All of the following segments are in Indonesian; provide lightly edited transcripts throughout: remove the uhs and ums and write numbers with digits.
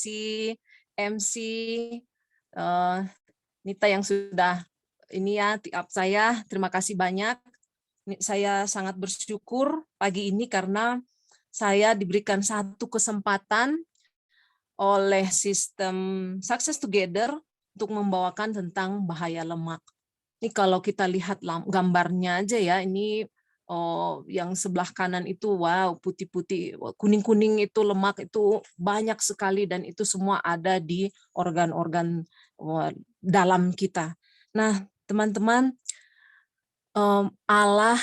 kasih MC Nita yang sudah ini ya tiap saya. Terima kasih banyak. Saya sangat bersyukur pagi ini karena saya diberikan satu kesempatan oleh sistem Success Together untuk membawakan tentang bahaya lemak. Ini kalau kita lihat gambarnya aja ya, ini yang sebelah kanan itu wow putih-putih, kuning-kuning itu lemak itu banyak sekali dan itu semua ada di organ-organ dalam kita. Nah, teman-teman, Allah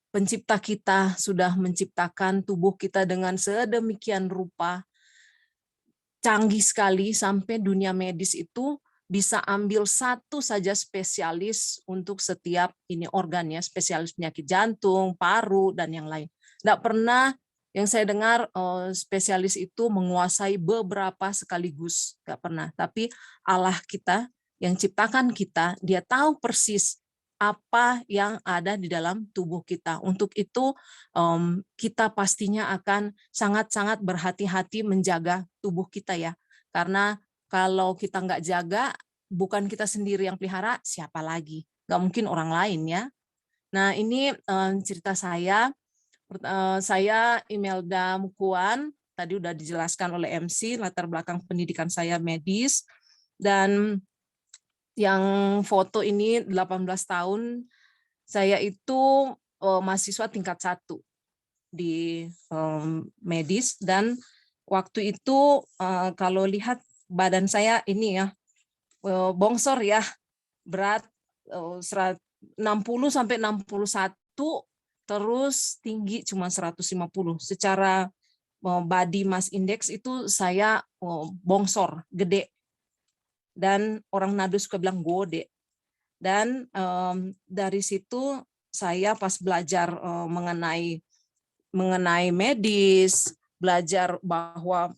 pencipta kita sudah menciptakan tubuh kita dengan sedemikian rupa canggih sekali sampai dunia medis itu bisa ambil satu saja spesialis untuk setiap ini organnya, spesialis penyakit jantung, paru, dan yang lain. Tidak pernah yang saya dengar spesialis itu menguasai beberapa sekaligus, nggak pernah. Tapi Allah kita yang ciptakan kita, dia tahu persis apa yang ada di dalam tubuh kita. Untuk itu kita pastinya akan sangat-sangat berhati-hati menjaga tubuh kita ya. Karena kalau kita nggak jaga, bukan kita sendiri yang pelihara, siapa lagi? Nggak mungkin orang lain ya. Nah ini cerita saya. Saya Imelda Mukuan, tadi udah dijelaskan oleh MC, latar belakang pendidikan saya medis. Dan yang foto ini 18 tahun, saya itu mahasiswa tingkat 1 di medis, dan waktu itu kalau lihat badan saya ini ya, bongsor ya, berat 60 sampai 61, terus tinggi cuma 150. Secara body mass index itu saya bongsor, gede. Dan orang nado suka bilang gode. Dan dari situ saya pas belajar mengenai medis, belajar bahwa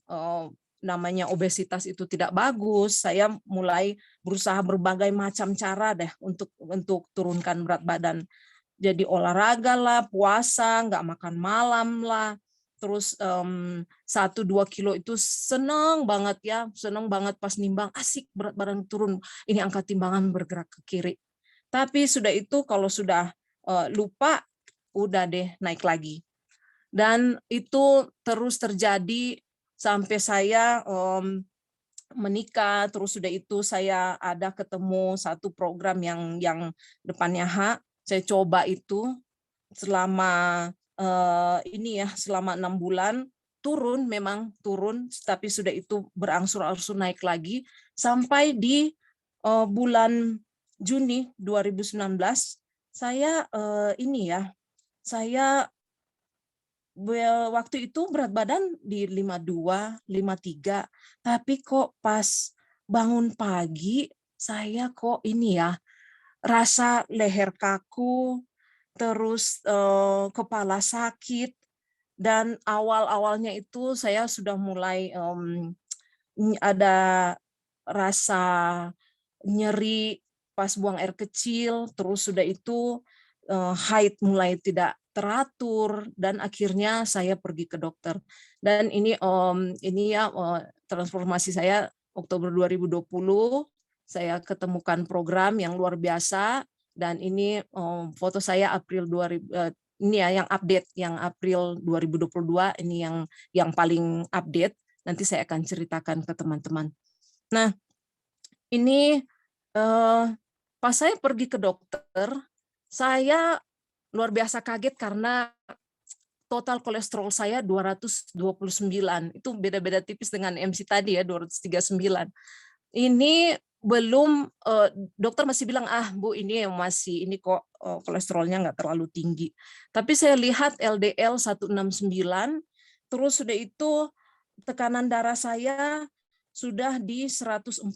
namanya obesitas itu tidak bagus, saya mulai berusaha berbagai macam cara deh untuk turunkan berat badan. Jadi olahraga lah, puasa, nggak makan malam lah, terus 1-2 kilo itu seneng banget ya, seneng banget pas nimbang, asik berat badan turun, ini angkat timbangan bergerak ke kiri. Tapi sudah itu kalau sudah lupa, udah deh naik lagi. Dan itu terus terjadi sampai saya menikah, terus sudah itu saya ada ketemu satu program yang depannya H, saya coba itu selama ini ya, selama 6 bulan, memang turun, tapi sudah itu berangsur-angsur naik lagi, sampai di bulan Juni 2019, saya ini ya, saya waktu itu berat badan di 52, 53, tapi kok pas bangun pagi, saya kok ini ya, rasa leher kaku, terus kepala sakit, dan awal-awalnya itu saya sudah mulai ada rasa nyeri pas buang air kecil, terus sudah itu haid mulai tidak teratur, dan akhirnya saya pergi ke dokter. Dan ini ya transformasi saya Oktober 2020, saya ketemukan program yang luar biasa, dan ini foto saya April 2000, ini ya yang update, yang April 2022, ini yang paling update. Nanti saya akan ceritakan ke teman-teman. Nah, ini pas saya pergi ke dokter, saya luar biasa kaget karena total kolesterol saya 229. Itu beda-beda tipis dengan MC tadi ya, 239. Ini belum, dokter masih bilang, Bu, ini masih, ini kok kolesterolnya nggak terlalu tinggi. Tapi saya lihat LDL 169, terus sudah itu tekanan darah saya sudah di 140/90.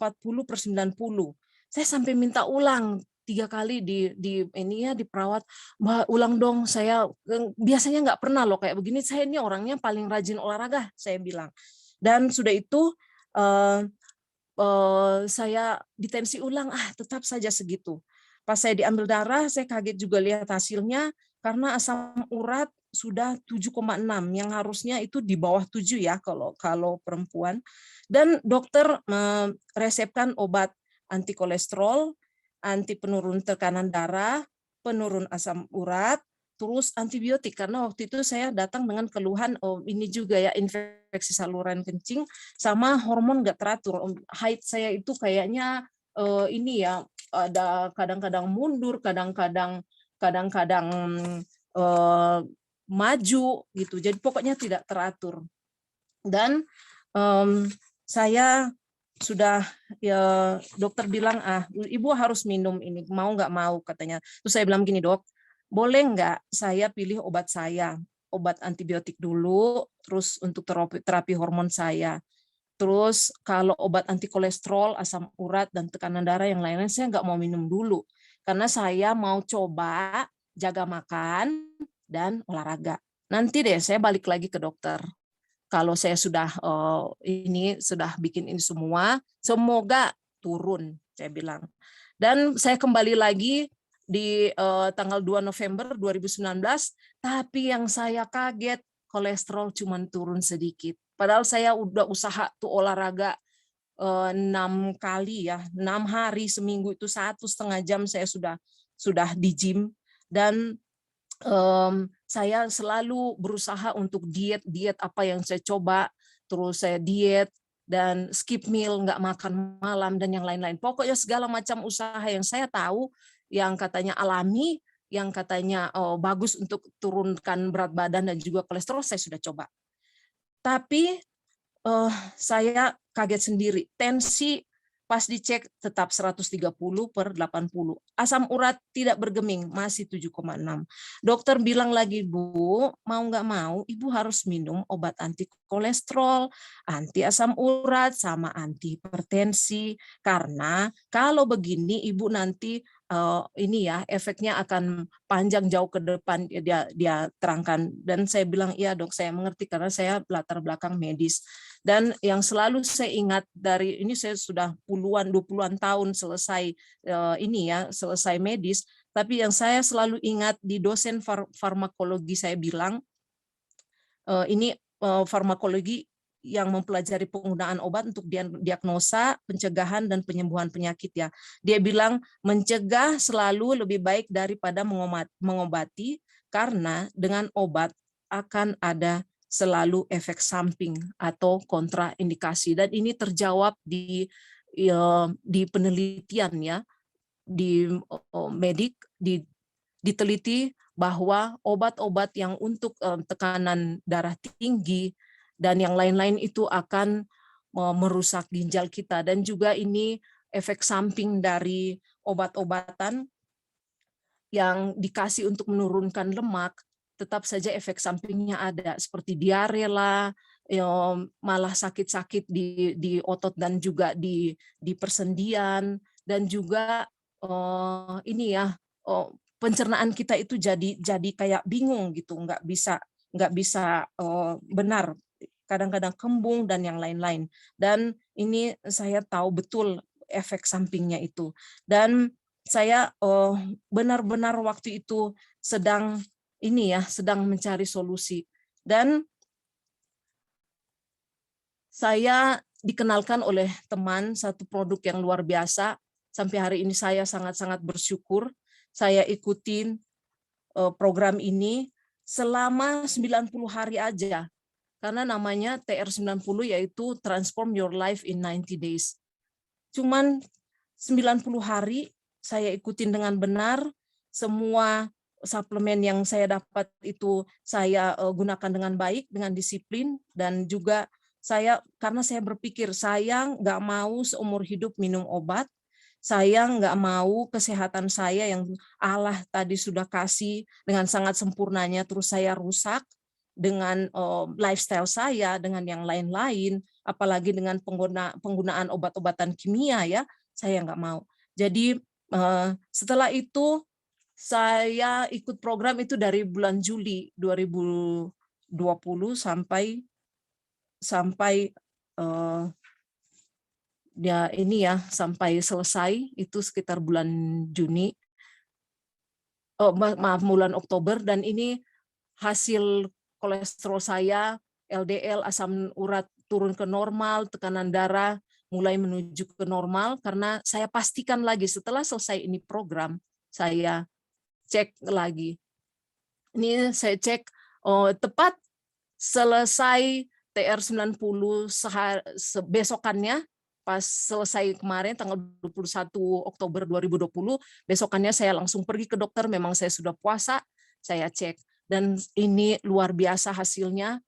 Saya sampai minta ulang 3 kali di ini ya, diperawat, Mbak, ulang dong, saya biasanya nggak pernah loh kayak begini, saya ini orangnya paling rajin olahraga, saya bilang. Dan sudah itu saya ditensi ulang, tetap saja segitu. Pas saya diambil darah, saya kaget juga lihat hasilnya, karena asam urat sudah 7,6 yang harusnya itu di bawah 7 ya kalau perempuan. Dan dokter resepkan obat anti kolesterol, anti penurun tekanan darah, penurun asam urat, terus antibiotik karena waktu itu saya datang dengan keluhan ini juga ya infeksi saluran kencing sama hormon nggak teratur. Haid saya itu kayaknya ini ya ada kadang-kadang mundur, kadang-kadang maju gitu. Jadi pokoknya tidak teratur. Dan saya sudah ya dokter bilang ibu harus minum ini mau nggak mau katanya. Terus saya bilang gini dok, boleh nggak saya pilih obat saya, obat antibiotik dulu, terus untuk terapi hormon saya. Terus kalau obat anti kolesterol, asam urat, dan tekanan darah yang lain-lain saya nggak mau minum dulu. Karena saya mau coba jaga makan dan olahraga. Nanti deh saya balik lagi ke dokter. Kalau saya sudah sudah bikin ini semua, semoga turun, saya bilang. Dan saya kembali lagi di tanggal 2 November 2019, tapi yang saya kaget kolesterol cuma turun sedikit. Padahal saya udah usaha tuh olahraga 6 kali ya, 6 hari seminggu itu 1,5 jam saya sudah di gym dan saya selalu berusaha untuk diet apa yang saya coba, terus saya diet dan skip meal, nggak makan malam dan yang lain-lain. Pokoknya segala macam usaha yang saya tahu, yang katanya alami, yang katanya bagus untuk turunkan berat badan dan juga kolesterol, saya sudah coba. Tapi saya kaget sendiri. Tensi pas dicek tetap 130/80. Asam urat tidak bergeming, masih 7,6. Dokter bilang lagi, Bu, mau nggak mau, Ibu harus minum obat anti kolesterol, anti asam urat, sama anti hipertensi. Karena kalau begini, Ibu nanti ini ya efeknya akan panjang jauh ke depan, dia terangkan. Dan saya bilang, iya dok, saya mengerti karena saya latar belakang medis. Dan yang selalu saya ingat dari ini, saya sudah 20-an tahun selesai selesai medis, tapi yang saya selalu ingat di dosen farmakologi saya bilang, ini farmakologi yang mempelajari penggunaan obat untuk diagnosa, pencegahan, dan penyembuhan penyakit ya. Dia bilang mencegah selalu lebih baik daripada mengobati, karena dengan obat akan ada selalu efek samping atau kontraindikasi. Dan ini terjawab di penelitian ya, di medik, diteliti bahwa obat-obat yang untuk tekanan darah tinggi dan yang lain-lain itu akan merusak ginjal kita. Dan juga ini efek samping dari obat-obatan yang dikasih untuk menurunkan lemak, tetap saja efek sampingnya ada, seperti diare lah, malah sakit-sakit di otot dan juga di persendian, dan juga ini ya pencernaan kita itu jadi kayak bingung gitu, nggak bisa benar, kadang-kadang kembung dan yang lain-lain. Dan ini saya tahu betul efek sampingnya itu. Dan saya benar-benar waktu itu sedang mencari solusi. Dan saya dikenalkan oleh teman satu produk yang luar biasa. Sampai hari ini saya sangat-sangat bersyukur. Saya ikutin program ini selama 90 hari aja. Karena namanya TR90, yaitu Transform Your Life in 90 Days. Cuman 90 hari saya ikutin dengan benar, semua suplemen yang saya dapat itu saya gunakan dengan baik, dengan disiplin, dan juga karena saya berpikir saya nggak mau seumur hidup minum obat, saya nggak mau kesehatan saya yang Allah tadi sudah kasih dengan sangat sempurnanya terus saya rusak dengan lifestyle saya, dengan yang lain-lain, apalagi dengan penggunaan obat-obatan kimia ya, saya nggak mau. Jadi setelah itu saya ikut program itu dari bulan Juli 2020 sampai sampai selesai itu sekitar bulan Juni. maaf bulan Oktober, dan ini hasil kolesterol saya, LDL, asam urat turun ke normal, tekanan darah mulai menuju ke normal, karena saya pastikan lagi setelah selesai ini program, saya cek lagi. Ini saya cek tepat selesai TR90 besokannya, pas selesai kemarin tanggal 21 Oktober 2020, besokannya saya langsung pergi ke dokter, memang saya sudah puasa, saya cek. Dan ini luar biasa hasilnya,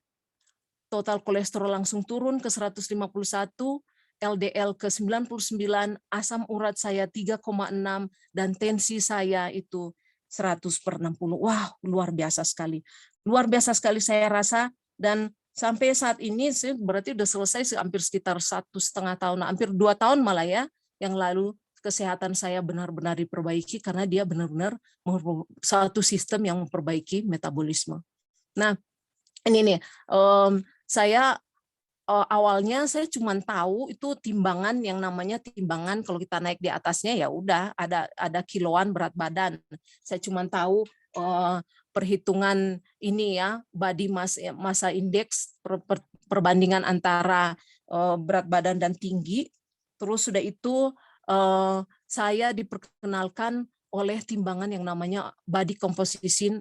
total kolesterol langsung turun ke 151, LDL ke 99, asam urat saya 3,6, dan tensi saya itu 100/60. Wah, luar biasa sekali. Luar biasa sekali saya rasa, dan sampai saat ini berarti udah selesai hampir sekitar 1,5 tahun, hampir 2 tahun malah ya, yang lalu kesehatan saya benar-benar diperbaiki karena dia benar-benar satu sistem yang memperbaiki metabolisme. Nah, ini nih, saya awalnya saya cuma tahu itu timbangan yang namanya timbangan, kalau kita naik di atasnya ya udah ada kiloan berat badan. Saya cuma tahu perhitungan ini ya, body massa index, perbandingan antara berat badan dan tinggi. Terus sudah itu saya diperkenalkan oleh timbangan yang namanya body composition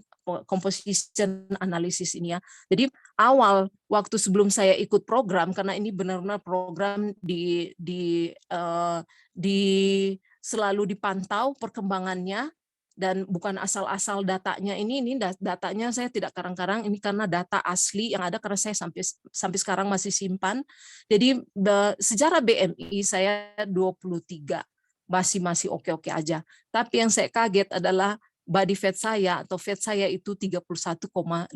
analysis ini ya. Jadi awal waktu sebelum saya ikut program, karena ini benar-benar program selalu dipantau perkembangannya, dan bukan asal-asal datanya. Ini datanya saya tidak karang-karang, ini karena data asli yang ada, karena saya sampai sekarang masih simpan. Jadi secara BMI saya 23, masih oke-oke aja. Tapi yang saya kaget adalah body fat saya atau fat saya itu 31,5%,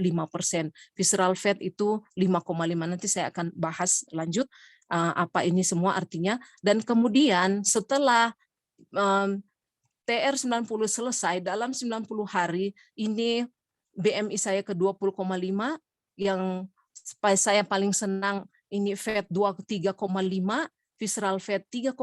visceral fat itu 5,5. Nanti saya akan bahas lanjut apa ini semua artinya. Dan kemudian setelah TR90 selesai, dalam 90 hari ini BMI saya ke 20,5, yang saya paling senang ini fat 3,5, visceral fat 3,5,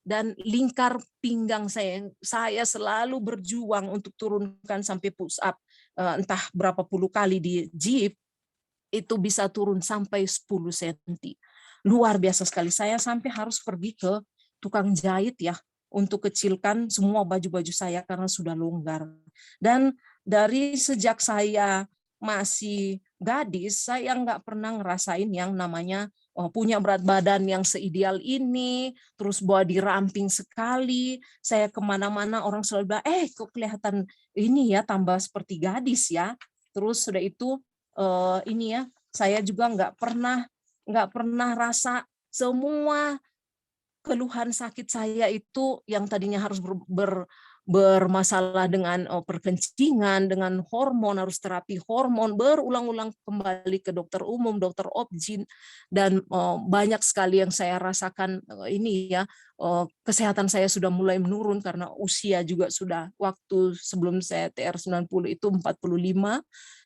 dan lingkar pinggang saya selalu berjuang untuk turunkan sampai push up entah berapa puluh kali di jeep, itu bisa turun sampai 10 cm. Luar biasa sekali. Saya sampai harus pergi ke tukang jahit ya untuk kecilkan semua baju-baju saya karena sudah longgar. Dan dari sejak saya masih gadis, saya nggak pernah ngerasain yang namanya punya berat badan yang seideal ini, terus body ramping sekali. Saya kemana-mana orang selalu bilang, kok kelihatan ini ya, tambah seperti gadis ya. Terus sudah itu ini ya, saya juga nggak pernah rasa semua keluhan sakit saya itu yang tadinya harus bermasalah dengan perkencingan, dengan hormon, harus terapi hormon, berulang-ulang kembali ke dokter umum, dokter obgyn, dan banyak sekali yang saya rasakan ini ya, kesehatan saya sudah mulai menurun karena usia juga sudah, waktu sebelum saya TR90 itu 45.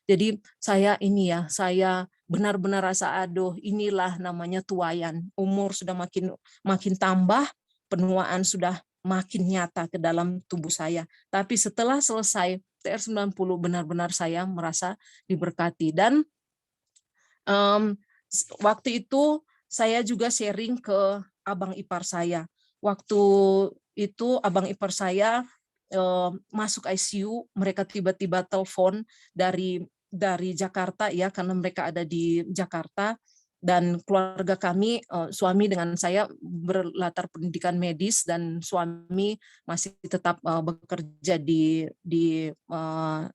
Jadi saya benar-benar rasa aduh, inilah namanya tuayan, umur sudah makin tambah, penuaan sudah makin nyata ke dalam tubuh saya. Tapi setelah selesai TR90 benar-benar saya merasa diberkati. Dan waktu itu saya juga sharing ke abang ipar saya. Waktu itu abang ipar saya masuk ICU, mereka tiba-tiba telepon dari Jakarta ya, karena mereka ada di Jakarta, dan keluarga kami, suami dengan saya berlatar pendidikan medis, dan suami masih tetap bekerja di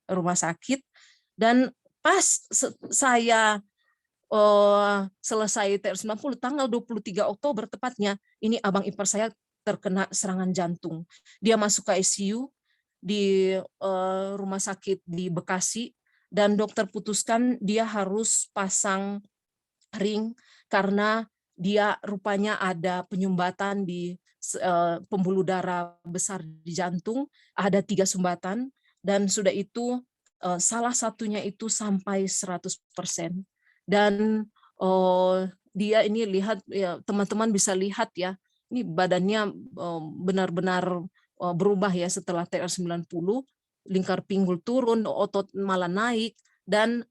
rumah sakit. Dan pas saya selesai TR90 tanggal 23 Oktober tepatnya, ini abang ipar saya terkena serangan jantung. Dia masuk ke ICU di rumah sakit di Bekasi, dan dokter putuskan dia harus pasang ring karena dia rupanya ada penyumbatan di pembuluh darah besar di jantung, ada 3 sumbatan, dan sudah itu salah satunya itu sampai 100%. Dan dia ini lihat ya, teman-teman bisa lihat ya, ini badannya benar-benar berubah ya setelah TR90. lingkar pinggul turun, otot malah naik, dan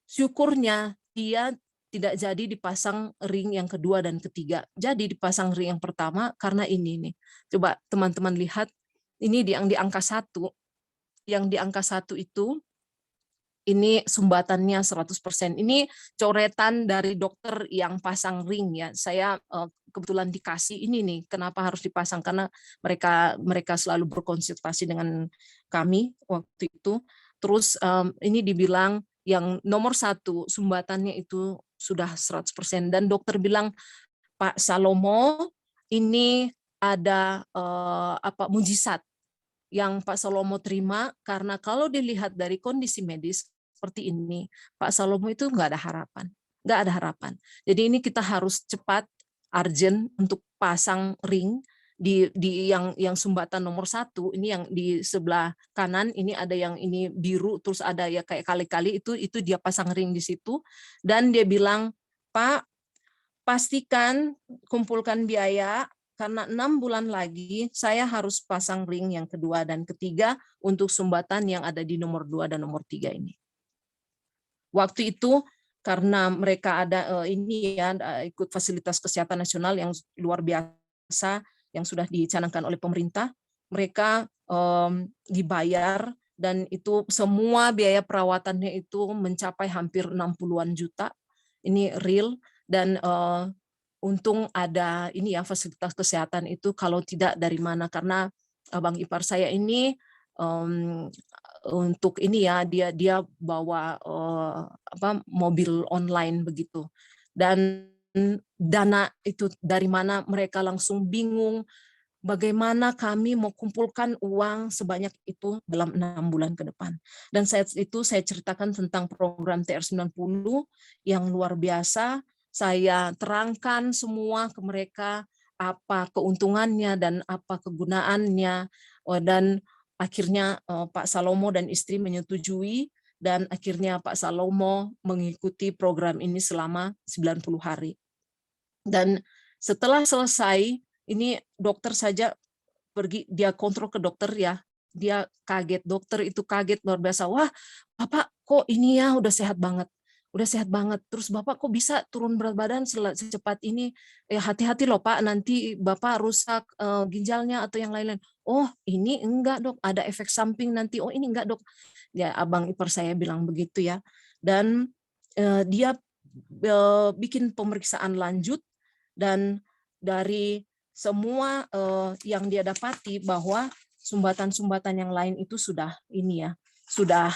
syukurnya dia tidak jadi dipasang ring yang kedua dan ketiga. Jadi dipasang ring yang pertama karena ini nih. Coba teman-teman lihat, ini yang di angka 1. Yang di angka 1 itu, ini sumbatannya 100%. Ini coretan dari dokter yang pasang ring ya. Saya kebetulan dikasih ini nih, kenapa harus dipasang, karena mereka selalu berkonsultasi dengan kami waktu itu. Terus ini dibilang yang nomor 1 sumbatannya itu sudah 100%, dan dokter bilang, Pak Salomo, ini ada mujizat yang Pak Salomo terima, karena kalau dilihat dari kondisi medis seperti ini, Pak Salomo itu nggak ada harapan, nggak ada harapan. Jadi ini kita harus cepat, urgent untuk pasang ring di yang sumbatan nomor 1. Ini yang di sebelah kanan, ini ada yang ini biru, terus ada ya kayak kali-kali itu dia pasang ring di situ, dan dia bilang, Pak, pastikan kumpulkan biaya, karena 6 bulan lagi saya harus pasang ring yang kedua dan ketiga untuk sumbatan yang ada di nomor 2 dan nomor 3 ini. Waktu itu karena mereka ada ini ya, ikut fasilitas kesehatan nasional yang luar biasa yang sudah dicanangkan oleh pemerintah, mereka dibayar, dan itu semua biaya perawatannya itu mencapai hampir 60-an juta. Ini real, dan untung ada ini ya fasilitas kesehatan itu, kalau tidak dari mana, karena abang ipar saya ini untuk ini ya, dia bawa mobil online begitu, dan dana itu dari mana, mereka langsung bingung bagaimana kami mau kumpulkan uang sebanyak itu dalam 6 bulan ke depan. Dan saat itu saya ceritakan tentang program TR90 yang luar biasa. Saya terangkan semua ke mereka, apa keuntungannya dan apa kegunaannya, dan akhirnya Pak Salomo dan istri menyetujui, dan akhirnya Pak Salomo mengikuti program ini selama 90 hari. Dan setelah selesai, ini dokter saja pergi, dia kontrol ke dokter ya, dia kaget, dokter itu kaget luar biasa. Wah, Bapak kok ini ya udah sehat banget. Udah sehat banget. Terus Bapak kok bisa turun berat badan secepat ini? Hati-hati loh Pak, nanti Bapak rusak ginjalnya atau yang lain-lain. Oh, ini enggak Dok, ada efek samping nanti. Oh, ini enggak Dok. Ya, abang ipar saya bilang begitu ya. Dan dia bikin pemeriksaan lanjut, dan dari semua yang dia dapati bahwa sumbatan-sumbatan yang lain itu sudah ini ya, sudah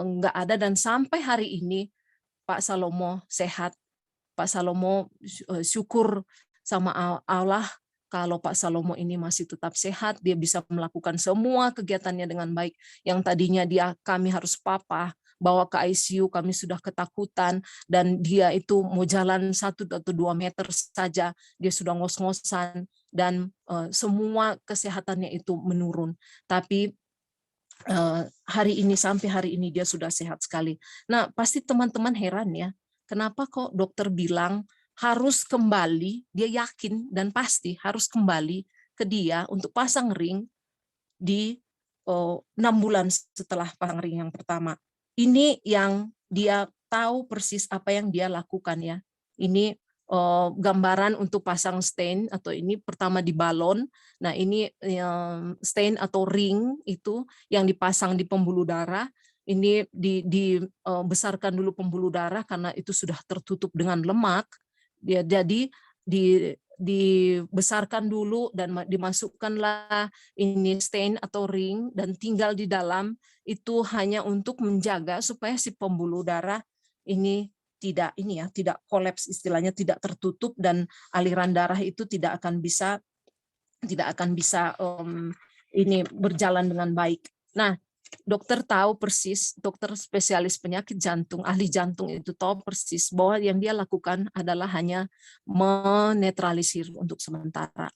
nggak ada, dan sampai hari ini Pak Salomo sehat. Pak Salomo syukur sama Allah kalau Pak Salomo ini masih tetap sehat, dia bisa melakukan semua kegiatannya dengan baik. Yang tadinya kami harus bawa ke ICU, kami sudah ketakutan, dan dia itu mau jalan 1 atau 2 meter saja, dia sudah ngos-ngosan, dan semua kesehatannya itu menurun. Tapi sampai hari ini dia sudah sehat sekali. Nah, pasti teman-teman heran ya, kenapa kok dokter bilang harus kembali, dia yakin dan pasti harus kembali ke dia untuk pasang ring di 6 bulan setelah pasang ring yang pertama. Ini yang dia tahu persis apa yang dia lakukan ya. Ini gambaran untuk pasang stent, atau ini pertama di balon. Nah, ini stent atau ring itu yang dipasang di pembuluh darah. Ini dibesarkan dulu pembuluh darah karena itu sudah tertutup dengan lemak. Jadi dibesarkan dulu dan dimasukkanlah ini stent atau ring, dan tinggal di dalam itu hanya untuk menjaga supaya si pembuluh darah ini tidak kolaps, istilahnya tidak tertutup, dan aliran darah itu tidak akan bisa ini berjalan dengan baik. Nah, dokter tahu persis, dokter spesialis penyakit jantung, ahli jantung itu tahu persis bahwa yang dia lakukan adalah hanya menetralisir untuk sementara.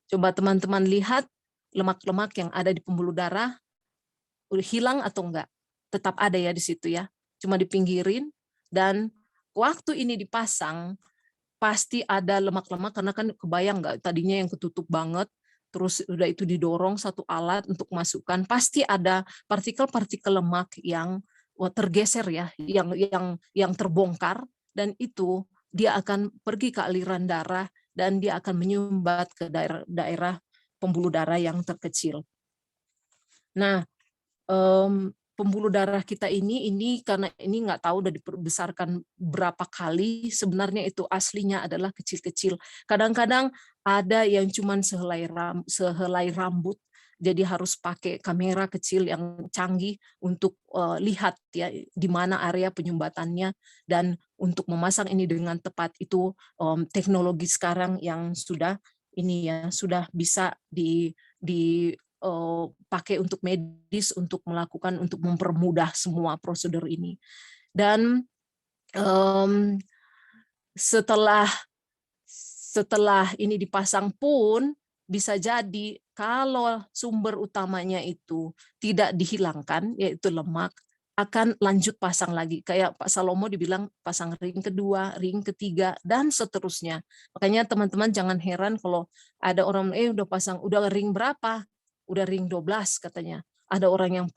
Coba teman-teman lihat lemak-lemak yang ada di pembuluh darah, hilang atau enggak? Tetap ada ya di situ ya, cuma dipinggirin, dan waktu ini dipasang, pasti ada lemak-lemak, karena kan kebayang nggak tadinya yang ketutup banget, terus udah itu didorong satu alat untuk masukkan, pasti ada partikel-partikel lemak yang tergeser ya, yang terbongkar, dan itu dia akan pergi ke aliran darah dan dia akan menyumbat ke daerah pembuluh darah yang terkecil. Nah, pembuluh darah kita ini karena ini nggak tahu udah dibesarkan berapa kali, sebenarnya itu aslinya adalah kecil-kecil. Kadang-kadang ada yang cuman sehelai rambut, jadi harus pakai kamera kecil yang canggih untuk lihat ya di mana area penyumbatannya, dan untuk memasang ini dengan tepat itu teknologi sekarang yang sudah ini ya sudah bisa pakai untuk medis untuk melakukan untuk mempermudah semua prosedur ini. Dan setelah ini dipasang pun bisa jadi kalau sumber utamanya itu tidak dihilangkan, yaitu lemak, akan lanjut pasang lagi. Kayak Pak Salomo dibilang pasang ring kedua, ring ketiga, dan seterusnya. Makanya teman-teman jangan heran kalau ada orang, udah pasang, udah ring berapa? Udah ring 12 katanya. Ada orang yang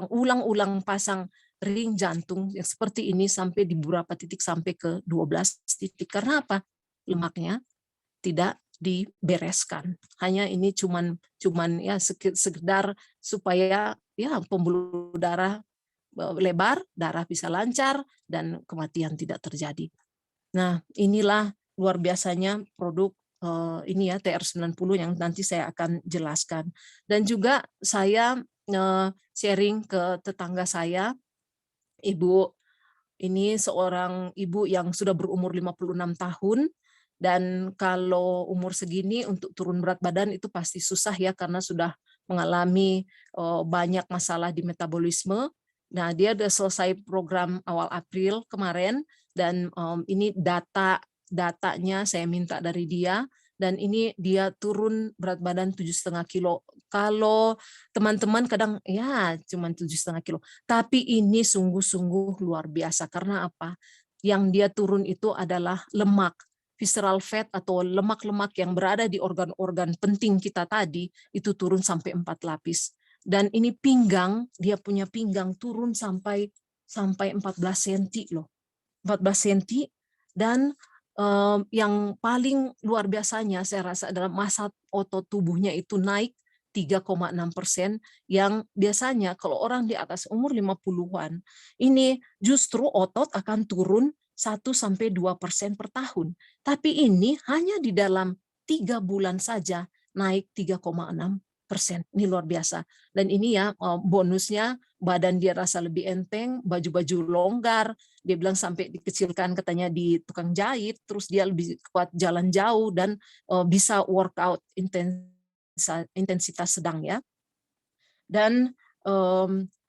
ulang-ulang pasang ring jantung yang seperti ini sampai di beberapa titik sampai ke 12 titik. Karena apa? Lemaknya tidak dibereskan. Hanya ini cuman ya sekedar supaya ya pembuluh darah lebar, darah bisa lancar, dan kematian tidak terjadi. Nah, inilah luar biasanya produk ini ya TR90 yang nanti saya akan jelaskan. Dan juga saya sharing ke tetangga saya, Ibu ini seorang ibu yang sudah berumur 56 tahun, dan kalau umur segini untuk turun berat badan itu pasti susah ya karena sudah mengalami banyak masalah di metabolisme. Nah, dia sudah selesai program awal April kemarin, dan ini datanya saya minta dari dia, dan ini dia turun berat badan 7,5 kilo. Kalau teman-teman kadang ya cuma 7,5 kilo, tapi ini sungguh-sungguh luar biasa. Karena apa? Yang dia turun itu adalah lemak, visceral fat atau lemak-lemak yang berada di organ-organ penting kita tadi, itu turun sampai 4 lapis. Dan ini pinggang, dia punya pinggang turun sampai 14 cm loh. 14 cm, dan yang paling luar biasanya saya rasa adalah massa otot tubuhnya itu naik 3,6%, yang biasanya kalau orang di atas umur 50-an, ini justru otot akan turun 1-2% per tahun. Tapi ini hanya di dalam 3 bulan saja naik 3,6%. Ini luar biasa. Dan ini ya bonusnya, badan dia rasa lebih enteng, baju-baju longgar, dia bilang sampai dikecilkan katanya di tukang jahit, terus dia lebih kuat jalan jauh dan bisa workout intensitas sedang ya. Dan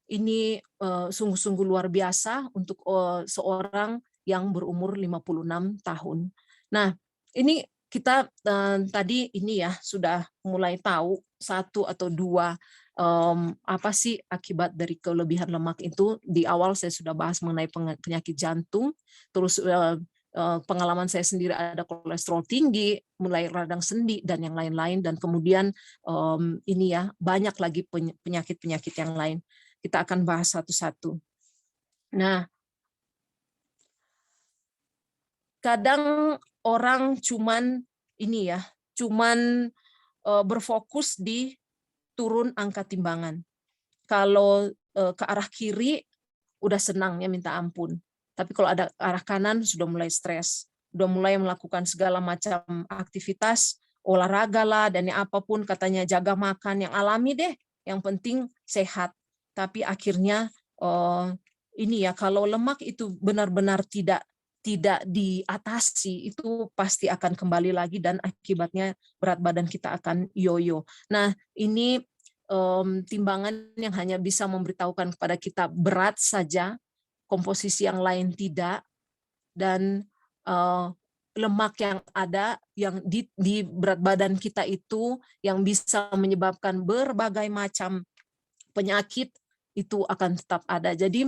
ini sungguh-sungguh luar biasa untuk seorang yang berumur 56 tahun. Nah, ini kita tadi ini ya sudah mulai tahu 1 atau 2 apa sih akibat dari kelebihan lemak itu. Di awal saya sudah bahas mengenai penyakit jantung, terus pengalaman saya sendiri ada kolesterol tinggi, mulai radang sendi dan yang lain-lain, dan kemudian ini ya banyak lagi penyakit-penyakit yang lain. Kita akan bahas satu-satu. Nah, kadang orang cuman ini ya, cuman berfokus di turun angka timbangan. Kalau ke arah kiri udah senang ya minta ampun. Tapi kalau ada arah kanan sudah mulai stres, sudah mulai melakukan segala macam aktivitas, olahraga lah dan apapun, katanya jaga makan yang alami deh, yang penting sehat. Tapi akhirnya ini ya kalau lemak itu benar-benar tidak diatasi, itu pasti akan kembali lagi dan akibatnya berat badan kita akan yoyo. Nah, ini timbangan yang hanya bisa memberitahukan kepada kita berat saja, komposisi yang lain tidak, dan lemak yang ada yang di berat badan kita itu yang bisa menyebabkan berbagai macam penyakit itu akan tetap ada. Jadi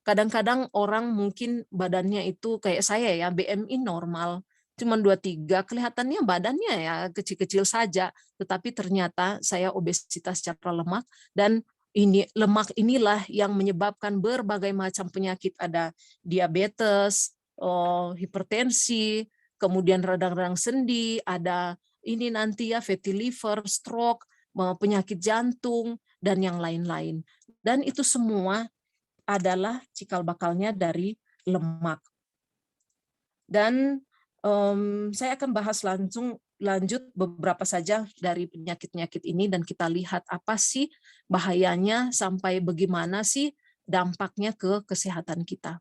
kadang-kadang orang mungkin badannya itu kayak saya ya, BMI normal, cuma 23, kelihatannya badannya ya kecil-kecil saja, tetapi ternyata saya obesitas secara lemak, dan ini lemak inilah yang menyebabkan berbagai macam penyakit, ada diabetes, hipertensi, kemudian radang-radang sendi, ada ini nanti ya fatty liver, stroke, penyakit jantung, dan yang lain-lain. Dan itu semua adalah cikal bakalnya dari lemak. Dan saya akan bahas lanjut beberapa saja dari penyakit-penyakit ini, dan kita lihat apa sih bahayanya sampai bagaimana sih dampaknya ke kesehatan kita.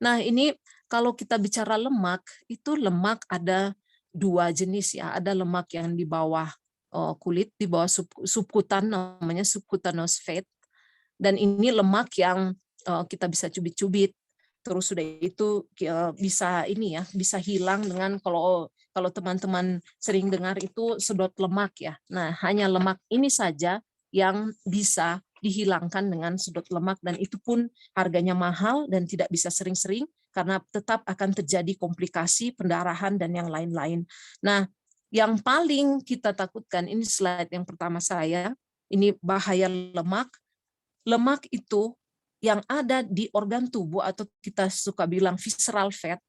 Nah, ini kalau kita bicara lemak, itu lemak ada 2 jenis ya. Ada lemak yang di bawah kulit, di bawah subkutan, namanya subcutaneous fat. Dan ini lemak yang kita bisa cubit-cubit. Terus sudah itu bisa ini ya, bisa hilang dengan kalau teman-teman sering dengar itu sedot lemak ya. Nah, hanya lemak ini saja yang bisa dihilangkan dengan sedot lemak, dan itu pun harganya mahal dan tidak bisa sering-sering karena tetap akan terjadi komplikasi pendarahan dan yang lain-lain. Nah, yang paling kita takutkan, ini slide yang pertama saya, ini bahaya lemak. Lemak itu yang ada di organ tubuh, atau kita suka bilang visceral fat,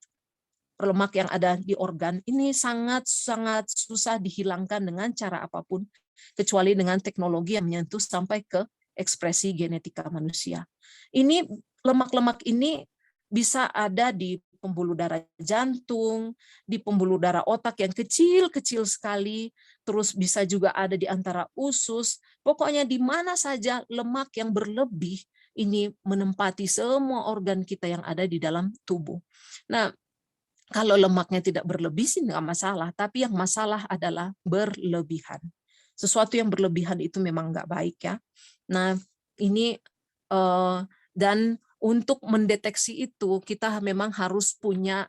lemak yang ada di organ, ini sangat-sangat susah dihilangkan dengan cara apapun, kecuali dengan teknologi yang menyentuh sampai ke ekspresi genetika manusia. Ini lemak-lemak ini bisa ada di pembuluh darah jantung, di pembuluh darah otak yang kecil-kecil sekali, terus bisa juga ada di antara usus, pokoknya di mana saja lemak yang berlebih ini menempati semua organ kita yang ada di dalam tubuh. Nah, kalau lemaknya tidak berlebih sih nggak masalah, tapi yang masalah adalah berlebihan. Sesuatu yang berlebihan itu memang nggak baik ya. Nah, ini dan untuk mendeteksi itu kita memang harus punya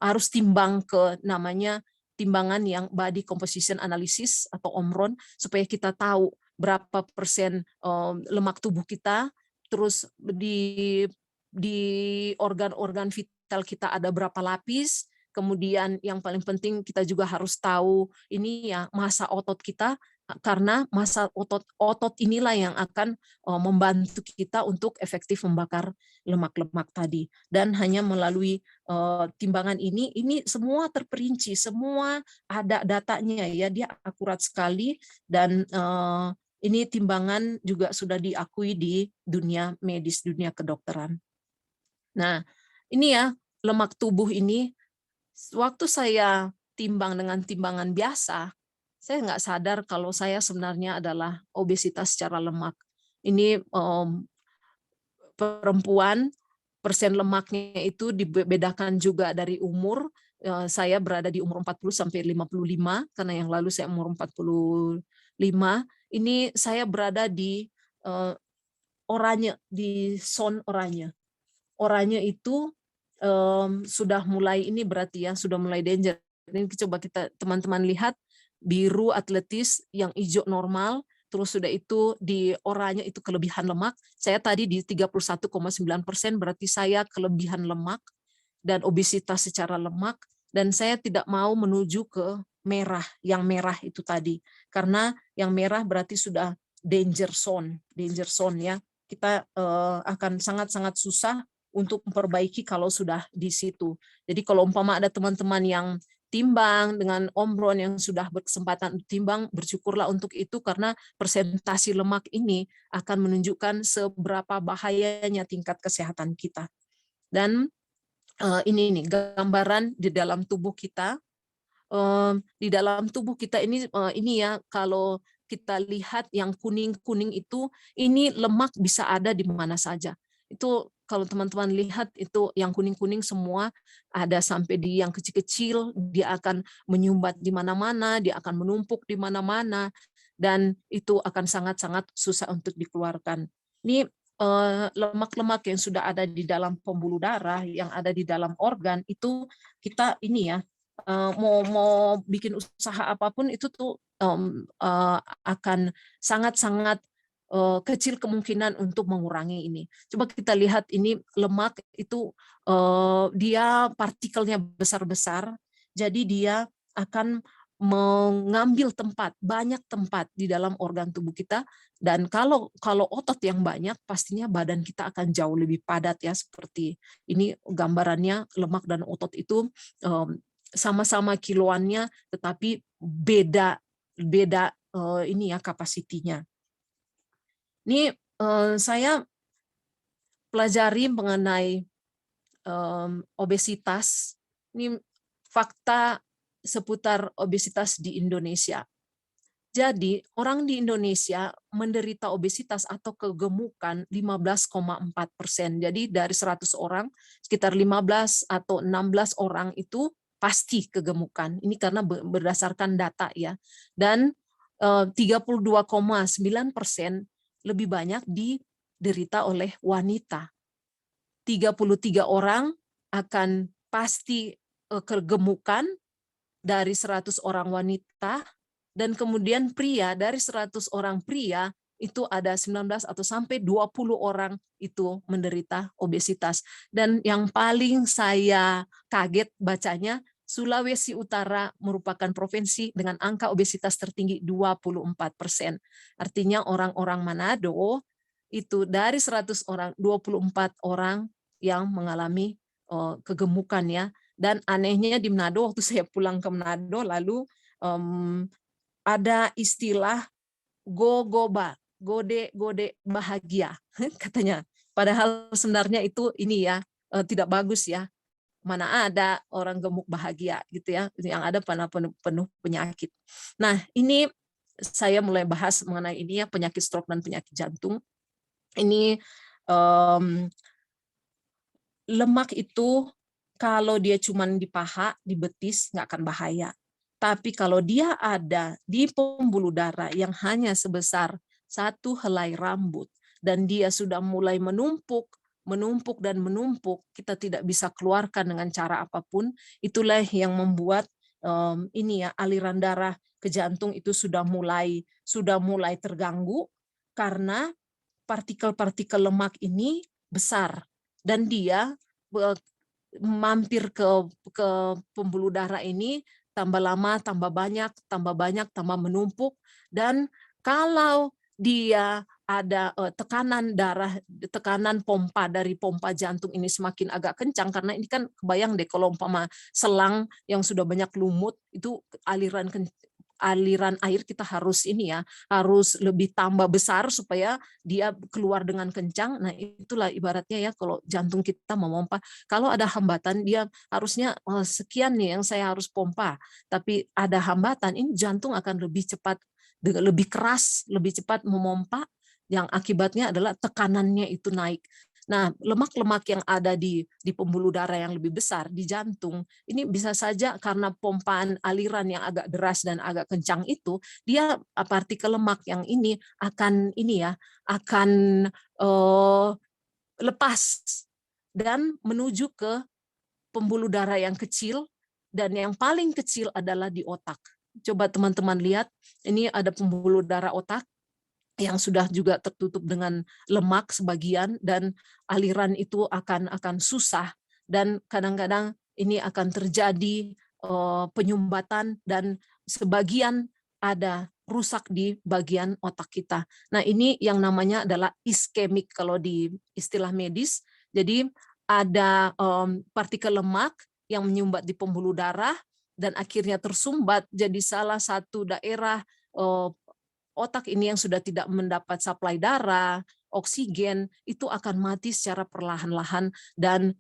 harus timbang ke namanya timbangan yang body composition analysis atau OMRON, supaya kita tahu berapa persen lemak tubuh kita, terus di organ-organ vital kita ada berapa lapis, kemudian yang paling penting kita juga harus tahu ini ya massa otot kita, karena massa otot inilah yang akan membantu kita untuk efektif membakar lemak-lemak tadi. Dan hanya melalui timbangan ini semua terperinci, semua ada datanya ya, dia akurat sekali, dan ini timbangan juga sudah diakui di dunia medis, dunia kedokteran. Nah, ini ya lemak tubuh ini, waktu saya timbang dengan timbangan biasa, saya nggak sadar kalau saya sebenarnya adalah obesitas secara lemak. Ini perempuan, persen lemaknya itu dibedakan juga dari umur. Saya berada di umur 40 sampai 55, karena yang lalu saya umur 45. Ini saya berada di oranye, di zone oranye. Oranye itu sudah mulai ini berarti ya, sudah mulai danger. Ini coba kita teman-teman lihat, biru atletis, yang hijau normal, terus sudah itu di oranye itu kelebihan lemak. Saya tadi di 31,9%, berarti saya kelebihan lemak dan obesitas secara lemak, dan saya tidak mau menuju ke merah, yang merah itu tadi. Karena yang merah berarti sudah danger zone ya. Kita akan sangat-sangat susah untuk memperbaiki kalau sudah di situ. Jadi kalau umpama ada teman-teman yang timbang dengan OMRON yang sudah berkesempatan timbang, bersyukurlah untuk itu, karena persentase lemak ini akan menunjukkan seberapa bahayanya tingkat kesehatan kita. Dan ini nih gambaran di dalam tubuh kita. Di dalam tubuh kita ini ya, kalau kita lihat yang kuning-kuning itu, ini lemak bisa ada di mana saja. Itu kalau teman-teman lihat itu yang kuning-kuning semua ada sampai di yang kecil-kecil, dia akan menyumbat di mana-mana, dia akan menumpuk di mana-mana, dan itu akan sangat-sangat susah untuk dikeluarkan. Ini lemak-lemak yang sudah ada di dalam pembuluh darah, yang ada di dalam organ, itu kita ini ya, mau bikin usaha apapun itu tuh akan sangat-sangat kecil kemungkinan untuk mengurangi ini. Coba kita lihat ini lemak itu dia partikelnya besar-besar, jadi dia akan mengambil tempat, banyak tempat di dalam organ tubuh kita. Dan kalau otot yang banyak, pastinya badan kita akan jauh lebih padat ya. Seperti ini gambarannya, lemak dan otot itu sama-sama kiloannya, tetapi beda ini ya kapasitinya. Ini saya pelajari mengenai obesitas. Ini fakta seputar obesitas di Indonesia. Jadi, orang di Indonesia menderita obesitas atau kegemukan 15,4%. Jadi, dari 100 orang, sekitar 15 atau 16 orang itu pasti kegemukan. Ini karena berdasarkan data ya. Dan 32,9% lebih banyak diderita oleh wanita. 33 orang akan pasti kegemukan dari 100 orang wanita, dan kemudian pria, dari 100 orang pria itu ada 19 atau sampai 20 orang itu menderita obesitas. Dan yang paling saya kaget bacanya, Sulawesi Utara merupakan provinsi dengan angka obesitas tertinggi 24%. Artinya orang-orang Manado itu dari 100 orang, 24 orang yang mengalami kegemukan ya. Dan anehnya di Manado, waktu saya pulang ke Manado, lalu ada istilah gogoba, gode bahagia katanya. Padahal sebenarnya itu ini ya tidak bagus ya. Mana ada orang gemuk bahagia gitu ya, yang ada penuh penyakit. Nah, ini saya mulai bahas mengenai ini ya, penyakit stroke dan penyakit jantung. Ini lemak itu kalau dia cuma di paha, di betis, nggak akan bahaya. Tapi kalau dia ada di pembuluh darah yang hanya sebesar 1 helai rambut, dan dia sudah mulai menumpuk, kita tidak bisa keluarkan dengan cara apapun, itulah yang membuat ini ya, aliran darah ke jantung itu sudah mulai terganggu, karena partikel-partikel lemak ini besar, dan dia mampir ke pembuluh darah ini, tambah lama, tambah banyak, tambah menumpuk. Dan kalau dia ada tekanan pompa dari pompa jantung ini semakin agak kencang, karena ini kan kebayang deh kalau umpama selang yang sudah banyak lumut, itu aliran air kita harus ini ya, harus lebih tambah besar supaya dia keluar dengan kencang. Nah, itulah ibaratnya ya, kalau jantung kita memompa, kalau ada hambatan, dia harusnya sekian nih yang saya harus pompa, tapi ada hambatan, ini jantung akan lebih cepat, lebih keras, lebih cepat memompa, yang akibatnya adalah tekanannya itu naik. Nah, lemak-lemak yang ada di pembuluh darah yang lebih besar di jantung, ini bisa saja karena pompaan aliran yang agak deras dan agak kencang itu, dia partikel lemak yang ini akan lepas dan menuju ke pembuluh darah yang kecil, dan yang paling kecil adalah di otak. Coba teman-teman lihat, ini ada pembuluh darah otak yang sudah juga tertutup dengan lemak sebagian, dan aliran itu akan susah, dan kadang-kadang ini akan terjadi penyumbatan, dan sebagian ada rusak di bagian otak kita. Nah, ini yang namanya adalah iskemik kalau di istilah medis. Jadi ada partikel lemak yang menyumbat di pembuluh darah dan akhirnya tersumbat jadi salah satu daerah otak ini yang sudah tidak mendapat suplai darah, oksigen, itu akan mati secara perlahan-lahan. Dan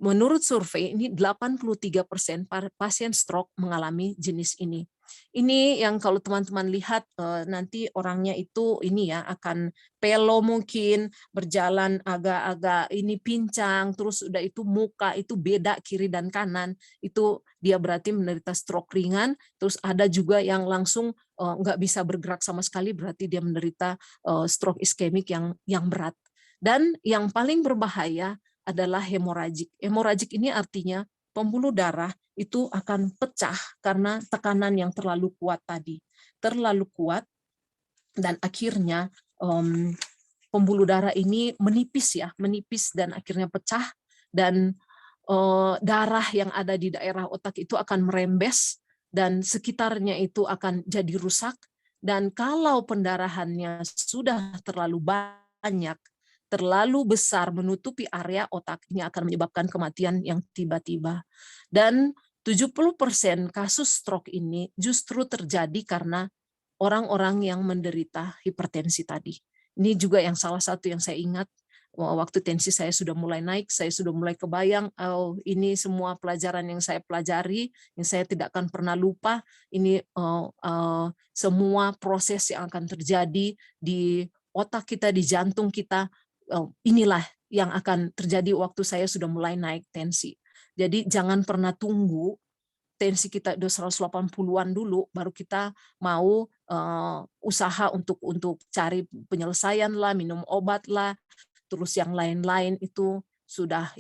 menurut survei, ini 83% pasien stroke mengalami jenis ini. Ini yang kalau teman-teman lihat nanti orangnya itu ini ya, akan pelo mungkin, berjalan agak-agak ini pincang, terus udah itu muka itu beda kiri dan kanan, itu dia berarti menderita stroke ringan. Terus ada juga yang langsung nggak bisa bergerak sama sekali, berarti dia menderita stroke iskemik yang berat. Dan yang paling berbahaya adalah hemoragik. Hemoragik ini artinya pembuluh darah itu akan pecah karena tekanan yang terlalu kuat tadi. Terlalu kuat, dan akhirnya pembuluh darah ini menipis dan akhirnya pecah, dan darah yang ada di daerah otak itu akan merembes dan sekitarnya itu akan jadi rusak. Dan kalau pendarahannya sudah terlalu banyak, terlalu besar menutupi area otak, ini akan menyebabkan kematian yang tiba-tiba. Dan 70% kasus stroke ini justru terjadi karena orang-orang yang menderita hipertensi tadi. Ini juga yang salah satu yang saya ingat, waktu tensi saya sudah mulai naik, saya sudah mulai kebayang, oh, ini semua pelajaran yang saya pelajari, yang saya tidak akan pernah lupa, ini semua proses yang akan terjadi di otak kita, di jantung kita, inilah yang akan terjadi waktu saya sudah mulai naik tensi. Jadi jangan pernah tunggu tensi kita udah 180-an dulu, baru kita mau usaha untuk cari penyelesaian lah, minum obat lah, terus yang lain-lain itu sudah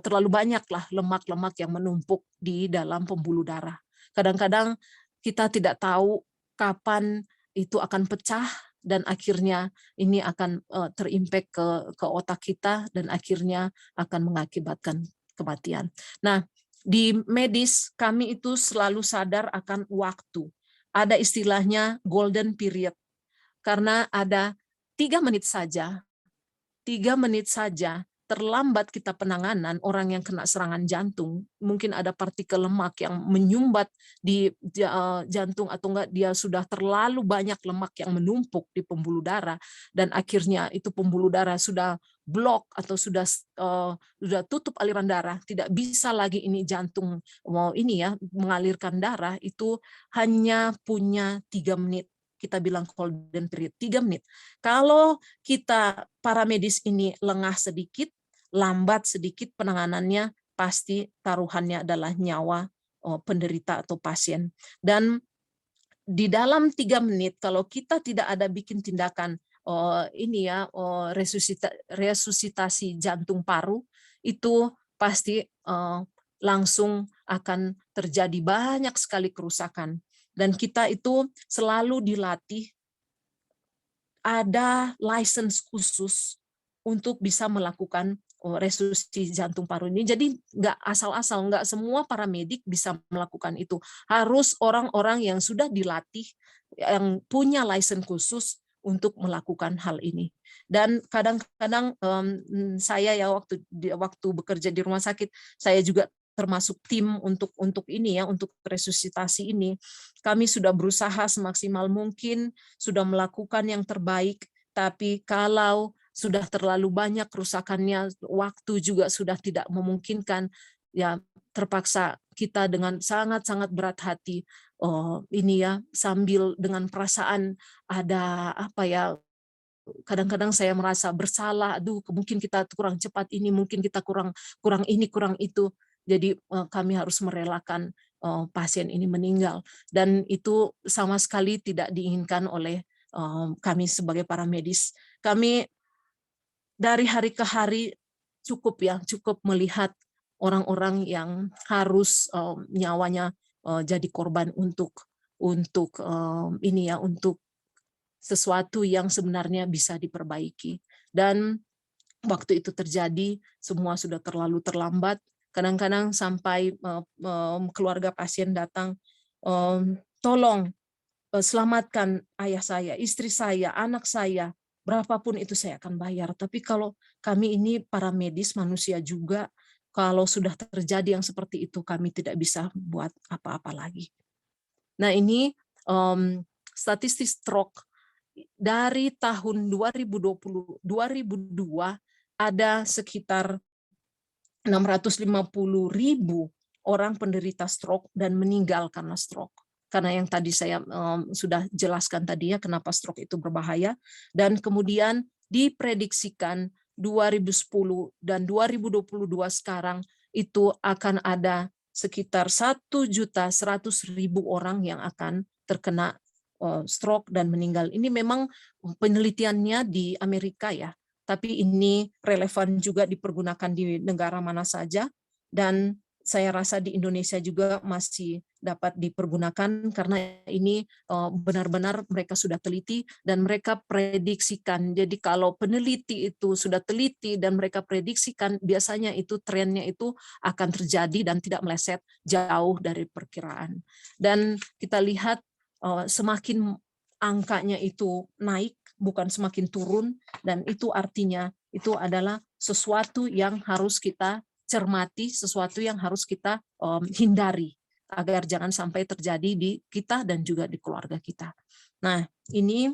terlalu banyak lah lemak-lemak yang menumpuk di dalam pembuluh darah. Kadang-kadang kita tidak tahu kapan itu akan pecah dan akhirnya ini akan terimpact ke otak kita dan akhirnya akan mengakibatkan kematian. Nah, di medis kami itu selalu sadar akan waktu. Ada istilahnya golden period, karena ada 3 menit saja terlambat kita penanganan orang yang kena serangan jantung, mungkin ada partikel lemak yang menyumbat di jantung atau enggak dia sudah terlalu banyak lemak yang menumpuk di pembuluh darah dan akhirnya itu pembuluh darah sudah blok atau sudah tutup aliran darah, tidak bisa lagi ini jantung mengalirkan darah, itu hanya punya 3 menit. Kita bilang golden period, 3 menit. Kalau kita para medis ini lengah sedikit, lambat sedikit penanganannya, pasti taruhannya adalah nyawa penderita atau pasien. Dan di dalam 3 menit, kalau kita tidak ada bikin tindakan resusitasi jantung paru, itu pasti langsung akan terjadi banyak sekali kerusakan. Dan kita itu selalu dilatih ada license khusus untuk bisa melakukan resusitasi jantung paru ini. Jadi nggak asal-asal, nggak semua paramedik bisa melakukan itu. Harus orang-orang yang sudah dilatih, yang punya license khusus untuk melakukan hal ini. Dan kadang-kadang saya ya waktu bekerja di rumah sakit, saya juga termasuk tim untuk ini ya, untuk resusitasi ini. Kami sudah berusaha semaksimal mungkin, sudah melakukan yang terbaik, tapi kalau sudah terlalu banyak kerusakannya, waktu juga sudah tidak memungkinkan, ya terpaksa kita dengan sangat-sangat berat hati sambil dengan perasaan ada kadang-kadang saya merasa bersalah, aduh mungkin kita kurang cepat ini, mungkin kita kurang ini, kurang itu. Jadi kami harus merelakan pasien ini meninggal, dan itu sama sekali tidak diinginkan oleh kami sebagai para medis. Kami dari hari ke hari cukup melihat orang-orang yang harus nyawanya jadi korban untuk sesuatu yang sebenarnya bisa diperbaiki. Dan waktu itu terjadi, semua sudah terlalu terlambat. Kadang-kadang sampai keluarga pasien datang, tolong selamatkan ayah saya, istri saya, anak saya, berapapun itu saya akan bayar. Tapi kalau kami ini para medis, manusia juga, kalau sudah terjadi yang seperti itu, kami tidak bisa buat apa-apa lagi. Nah, ini statistik stroke dari tahun 2002 ada sekitar 650.000 orang penderita stroke dan meninggal karena stroke. Karena yang tadi saya sudah jelaskan tadi ya, kenapa stroke itu berbahaya. Dan kemudian diprediksikan 2010 dan 2022 sekarang itu akan ada sekitar 1.100.000 orang yang akan terkena stroke dan meninggal. Ini memang penelitiannya di Amerika ya, tapi ini relevan juga dipergunakan di negara mana saja. Dan saya rasa di Indonesia juga masih dapat dipergunakan karena ini benar-benar mereka sudah teliti dan mereka prediksikan. Jadi kalau peneliti itu sudah teliti dan mereka prediksikan, biasanya itu trennya itu akan terjadi dan tidak meleset jauh dari perkiraan. Dan kita lihat semakin angkanya itu naik, bukan semakin turun, dan itu artinya itu adalah sesuatu yang harus kita cermati, sesuatu yang harus kita hindari agar jangan sampai terjadi di kita dan juga di keluarga kita. Nah, ini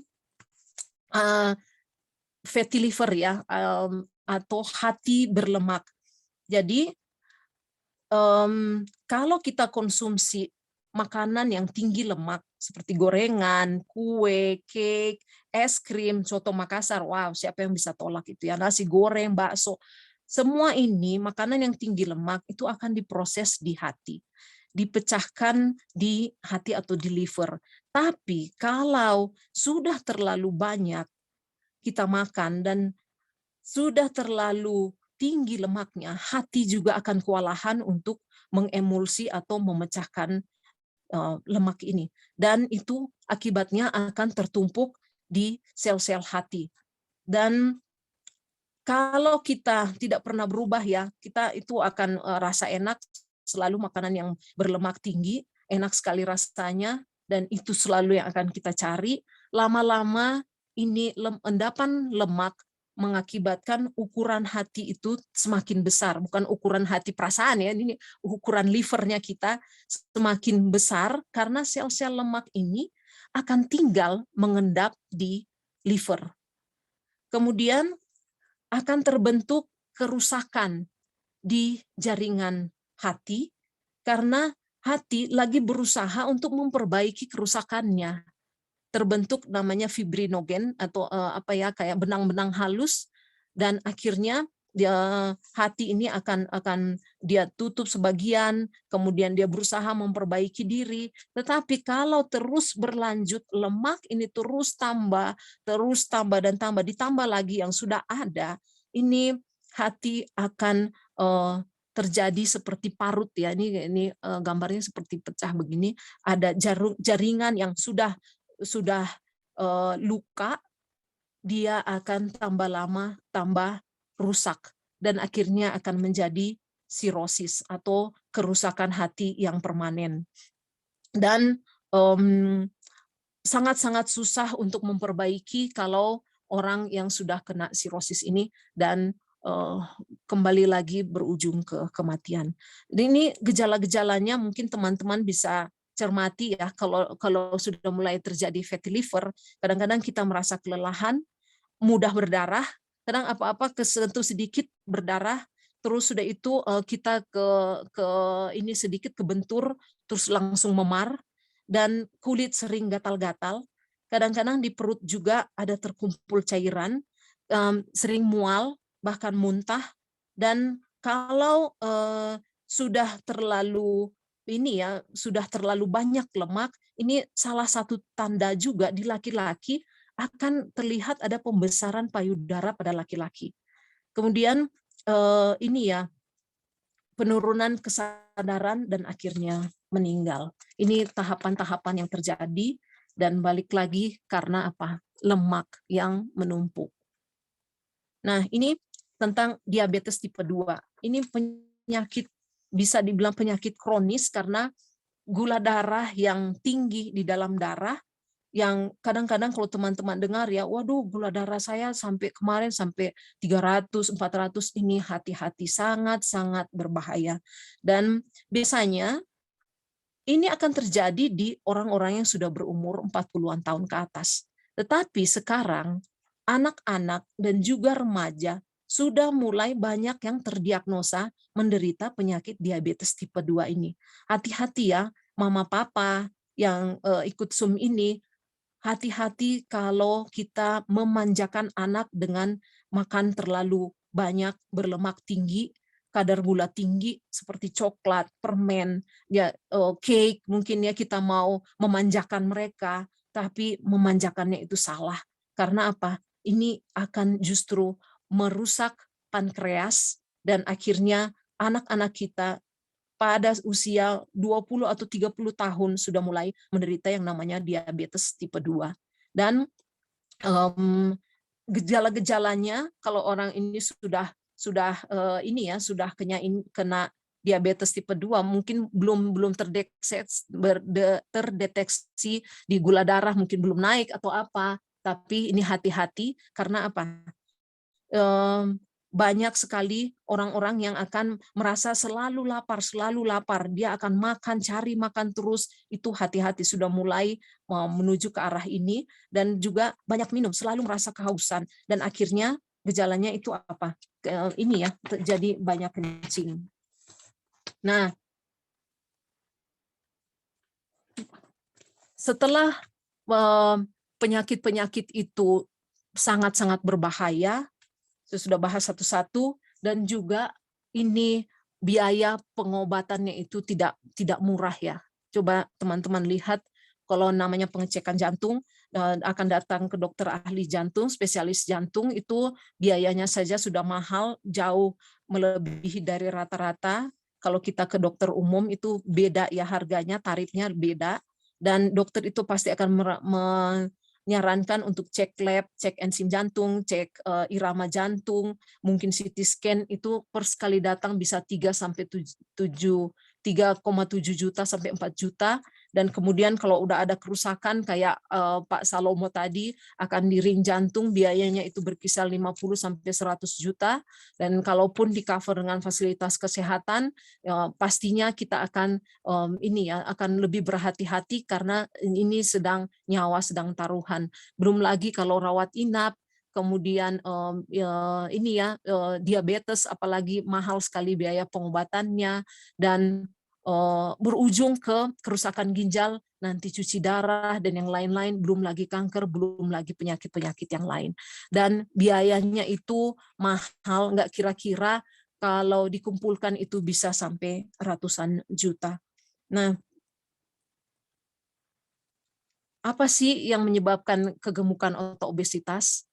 fatty liver ya, atau hati berlemak. Jadi kalau kita konsumsi makanan yang tinggi lemak seperti gorengan, kue, cake, es krim, soto Makassar, wow, siapa yang bisa tolak itu ya, nasi goreng, bakso. Semua ini makanan yang tinggi lemak itu akan diproses di hati, dipecahkan di hati atau di liver. Tapi kalau sudah terlalu banyak kita makan dan sudah terlalu tinggi lemaknya, hati juga akan kewalahan untuk mengemulsi atau memecahkan lemak ini. Dan itu akibatnya akan tertumpuk di sel-sel hati. Dan kalau kita tidak pernah berubah ya, kita itu akan rasa enak, selalu makanan yang berlemak tinggi, enak sekali rasanya, dan itu selalu yang akan kita cari. Lama-lama ini endapan lemak mengakibatkan ukuran hati itu semakin besar, bukan ukuran hati perasaan ya, ini ukuran livernya kita semakin besar karena sel-sel lemak ini akan tinggal mengendap di liver. Kemudian akan terbentuk kerusakan di jaringan hati karena hati lagi berusaha untuk memperbaiki kerusakannya. Terbentuk namanya fibrinogen atau kayak benang-benang halus dan akhirnya hati ini akan dia tutup sebagian, kemudian dia berusaha memperbaiki diri. Tetapi kalau terus berlanjut lemak ini terus tambah dan tambah, ditambah lagi yang sudah ada, ini hati akan terjadi seperti parut ya. Ini gambarnya seperti pecah begini. Ada jaringan yang sudah luka, dia akan tambah lama tambah rusak dan akhirnya akan menjadi sirosis atau kerusakan hati yang permanen. Dan sangat-sangat susah untuk memperbaiki kalau orang yang sudah kena sirosis ini dan kembali lagi berujung ke kematian. Ini gejala-gejalanya mungkin teman-teman bisa cermati ya, kalau sudah mulai terjadi fatty liver, kadang-kadang kita merasa kelelahan, mudah berdarah, kadang apa-apa kesentuh sedikit berdarah, terus sudah itu kita ke ini sedikit kebentur, terus langsung memar, dan kulit sering gatal-gatal. Kadang-kadang di perut juga ada terkumpul cairan, sering mual, bahkan muntah. Dan kalau sudah terlalu sudah terlalu banyak lemak, ini salah satu tanda juga di laki-laki akan terlihat ada pembesaran payudara pada laki-laki. Kemudian penurunan kesadaran dan akhirnya meninggal. Ini tahapan-tahapan yang terjadi dan balik lagi karena apa? Lemak yang menumpuk. Nah, ini tentang diabetes tipe 2. Ini penyakit, bisa dibilang penyakit kronis karena gula darah yang tinggi di dalam darah, yang kadang-kadang kalau teman-teman dengar ya, waduh gula darah saya sampai kemarin sampai 300, 400, ini hati-hati, sangat-sangat berbahaya. Dan biasanya ini akan terjadi di orang-orang yang sudah berumur 40-an tahun ke atas. Tetapi sekarang anak-anak dan juga remaja sudah mulai banyak yang terdiagnosa menderita penyakit diabetes tipe 2 ini. Hati-hati ya, mama papa yang ikut Zoom ini, hati-hati kalau kita memanjakan anak dengan makan terlalu banyak, berlemak tinggi, kadar gula tinggi seperti coklat, permen, ya cake, mungkin ya kita mau memanjakan mereka, tapi memanjakannya itu salah. Karena apa? Ini akan justru merusak pankreas dan akhirnya anak-anak kita pada usia 20 atau 30 tahun sudah mulai menderita yang namanya diabetes tipe 2. Dan gejala-gejalanya kalau orang ini sudah sudah kena diabetes tipe 2 mungkin belum terdeteksi di gula darah, mungkin belum naik atau apa, tapi ini hati-hati karena apa? Banyak sekali orang-orang yang akan merasa selalu lapar, dia akan makan, cari makan terus, itu hati-hati sudah mulai menuju ke arah ini, dan juga banyak minum, selalu merasa kehausan, dan akhirnya gejalanya itu apa? Ini ya, terjadi banyak kencing. Nah, setelah penyakit-penyakit itu sangat-sangat berbahaya, saya sudah bahas satu-satu, dan juga ini biaya pengobatannya itu tidak murah ya. Coba teman-teman lihat, kalau namanya pengecekan jantung, akan datang ke dokter ahli jantung, spesialis jantung, itu biayanya saja sudah mahal, jauh melebihi dari rata-rata. Kalau kita ke dokter umum itu beda ya harganya, tarifnya beda, dan dokter itu pasti akan menyarankan untuk cek lab, cek enzim jantung, cek irama jantung, mungkin CT scan, itu per sekali datang bisa 3,7 juta sampai 4 juta, dan kemudian kalau udah ada kerusakan kayak Pak Salomo tadi akan di ring jantung, biayanya itu berkisar 50 sampai 100 juta, dan kalaupun di cover dengan fasilitas kesehatan, pastinya kita akan akan lebih berhati-hati karena ini nyawa sedang taruhan. Belum lagi kalau rawat inap, kemudian diabetes, apalagi mahal sekali biaya pengobatannya, dan berujung ke kerusakan ginjal, nanti cuci darah dan yang lain-lain, belum lagi kanker, belum lagi penyakit-penyakit yang lain. Dan biayanya itu mahal, nggak kira-kira kalau dikumpulkan itu bisa sampai ratusan juta. Nah, apa sih yang menyebabkan kegemukan atau obesitas?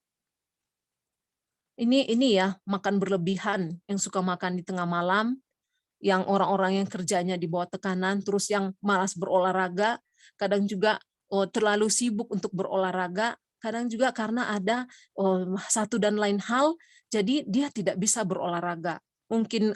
Ini ya, makan berlebihan, yang suka makan di tengah malam, yang orang-orang yang kerjanya di bawah tekanan, terus yang malas berolahraga, kadang juga terlalu sibuk untuk berolahraga, kadang juga karena ada satu dan lain hal, jadi dia tidak bisa berolahraga. Mungkin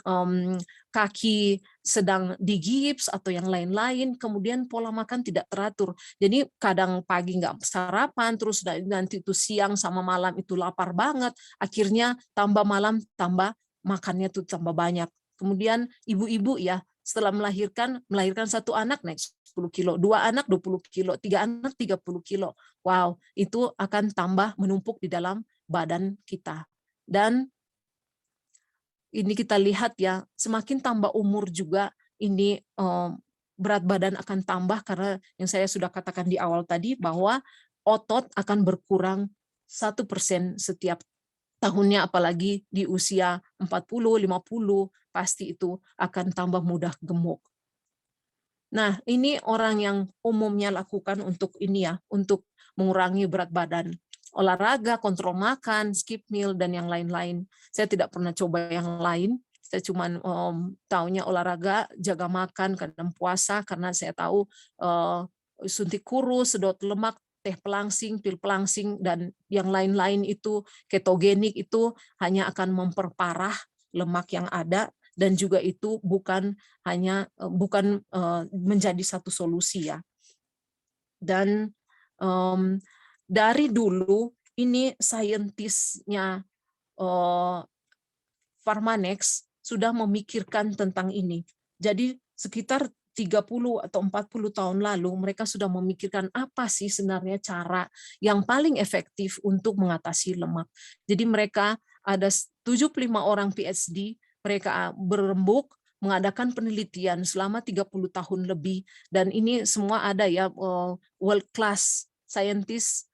kaki sedang digips atau yang lain-lain, kemudian pola makan tidak teratur. Jadi kadang pagi nggak sarapan, terus nanti itu siang sama malam itu lapar banget, akhirnya tambah malam tambah makannya tuh tambah banyak. Kemudian ibu-ibu ya, setelah melahirkan satu anak naik 10 kilo, 2 anak 20 kilo, 3 anak 30 kilo. Wow, itu akan tambah menumpuk di dalam badan kita. Dan ini kita lihat ya, semakin tambah umur juga ini berat badan akan tambah, karena yang saya sudah katakan di awal tadi bahwa otot akan berkurang 1% setiap tahunnya, apalagi di usia 40, 50, pasti itu akan tambah mudah gemuk. Nah, ini orang yang umumnya lakukan untuk ini ya, untuk mengurangi berat badan. Olahraga, kontrol makan, skip meal, dan yang lain-lain. Saya tidak pernah coba yang lain. Saya cuma taunya olahraga, jaga makan, kadang puasa, karena saya tahu suntik kurus, sedot lemak, teh pelangsing, pil pelangsing, dan yang lain-lain itu ketogenik itu hanya akan memperparah lemak yang ada, dan juga itu bukan menjadi satu solusi ya. Dan dari dulu ini saintisnya Pharmanex sudah memikirkan tentang ini. Jadi sekitar 30 atau 40 tahun lalu mereka sudah memikirkan apa sih sebenarnya cara yang paling efektif untuk mengatasi lemak. Jadi mereka ada 75 orang PhD, mereka berembuk mengadakan penelitian selama 30 tahun lebih, dan ini semua ada ya world class scientist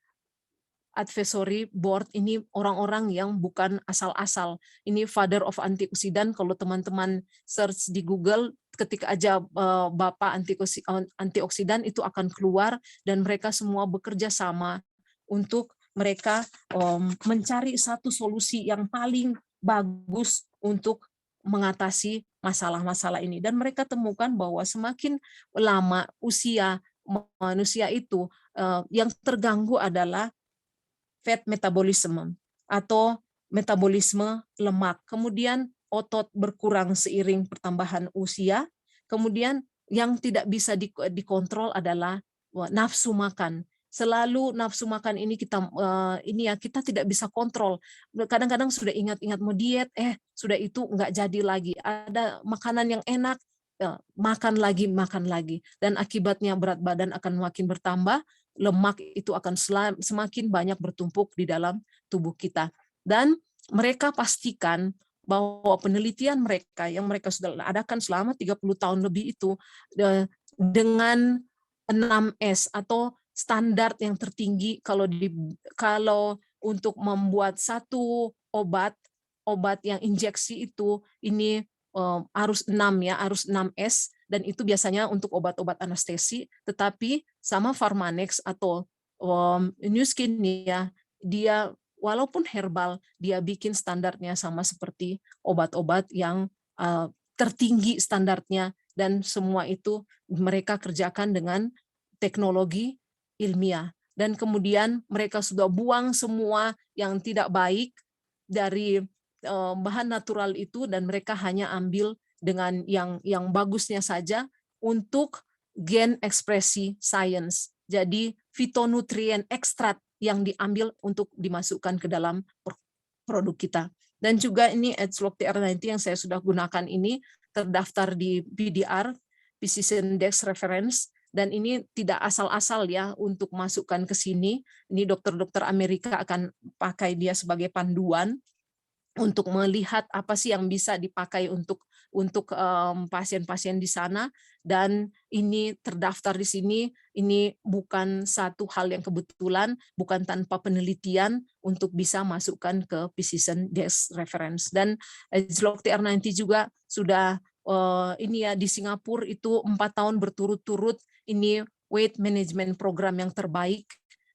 advisory board, ini orang-orang yang bukan asal-asal. Ini father of antioksidan, kalau teman-teman search di Google, ketika aja Bapak antioksidan itu akan keluar, dan mereka semua bekerja sama untuk mereka mencari satu solusi yang paling bagus untuk mengatasi masalah-masalah ini. Dan mereka temukan bahwa semakin lama usia manusia itu, yang terganggu adalah fat metabolism atau metabolisme lemak. Kemudian otot berkurang seiring pertambahan usia. Kemudian yang tidak bisa dikontrol adalah nafsu makan. Selalu nafsu makan ini kita tidak bisa kontrol. Kadang-kadang sudah ingat-ingat mau diet, sudah itu nggak jadi lagi. Ada makanan yang enak, makan lagi, dan akibatnya berat badan akan makin bertambah, lemak itu akan semakin banyak bertumpuk di dalam tubuh kita. Dan mereka pastikan bahwa penelitian mereka yang mereka sudah adakan selama 30 tahun lebih itu dengan 6S atau standar yang tertinggi kalau untuk membuat satu obat yang injeksi itu ini harus 6 ya, harus 6S, dan itu biasanya untuk obat-obat anestesi. Tetapi sama Pharmanex atau New Skin ya, dia walaupun herbal, dia bikin standarnya sama seperti obat-obat yang tertinggi standarnya, dan semua itu mereka kerjakan dengan teknologi ilmiah. Dan kemudian mereka sudah buang semua yang tidak baik dari bahan natural itu, dan mereka hanya ambil dengan yang bagusnya saja untuk gen ekspresi sains. Jadi fitonutrien ekstrak yang diambil untuk dimasukkan ke dalam produk kita. Dan juga ini Edgelok TR90 yang saya sudah gunakan ini terdaftar di PDR, Physician Dex Reference, dan ini tidak asal-asal ya untuk masukkan ke sini. Ini dokter-dokter Amerika akan pakai dia sebagai panduan untuk melihat apa sih yang bisa dipakai untuk pasien-pasien di sana, dan ini terdaftar di sini. Ini bukan satu hal yang kebetulan, bukan tanpa penelitian untuk bisa masukkan ke Physician Desk Reference. Dan Edgelok TR90 juga sudah ini ya di Singapura itu 4 tahun berturut-turut ini weight management program yang terbaik,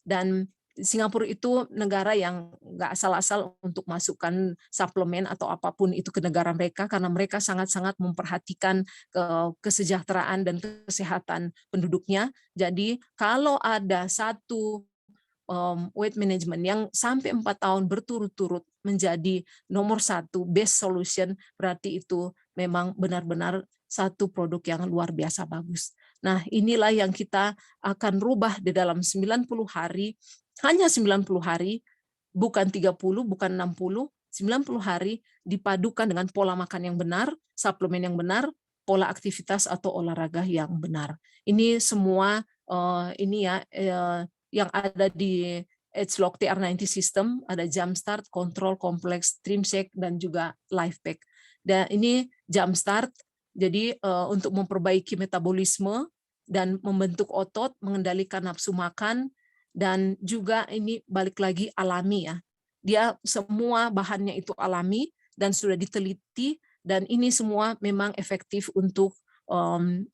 dan Singapura itu negara yang nggak asal-asal untuk masukkan suplemen atau apapun itu ke negara mereka, karena mereka sangat-sangat memperhatikan kesejahteraan dan kesehatan penduduknya. Jadi kalau ada satu weight management yang sampai 4 tahun berturut-turut menjadi nomor 1 best solution, berarti itu memang benar-benar satu produk yang luar biasa bagus. Nah, inilah yang kita akan rubah di dalam 90 hari, hanya 90 hari, bukan 30, bukan 60, 90 hari dipadukan dengan pola makan yang benar, suplemen yang benar, pola aktivitas atau olahraga yang benar. Ini semua ini ya yang ada di Edgelok TR90 System, ada Jumpstart, Control, Complex, Trimshake, dan juga Lifepack. Dan ini Jumpstart, jadi untuk memperbaiki metabolisme dan membentuk otot, mengendalikan nafsu makan, dan juga ini balik lagi alami ya. Dia semua bahannya itu alami dan sudah diteliti, dan ini semua memang efektif untuk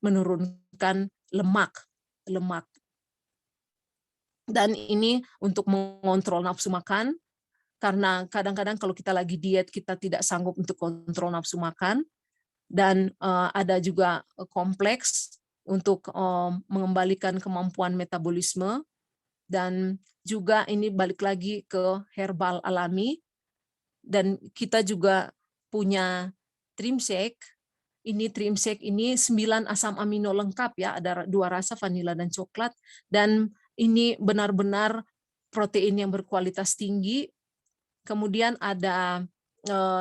menurunkan lemak. Dan ini untuk mengontrol nafsu makan, karena kadang-kadang kalau kita lagi diet kita tidak sanggup untuk kontrol nafsu makan. Dan ada juga kompleks untuk mengembalikan kemampuan metabolisme, dan juga ini balik lagi ke herbal alami. Dan kita juga punya Trimshake. Ini Trimshake ini 9 asam amino lengkap ya, ada 2 rasa, vanila dan coklat, dan ini benar-benar protein yang berkualitas tinggi. Kemudian ada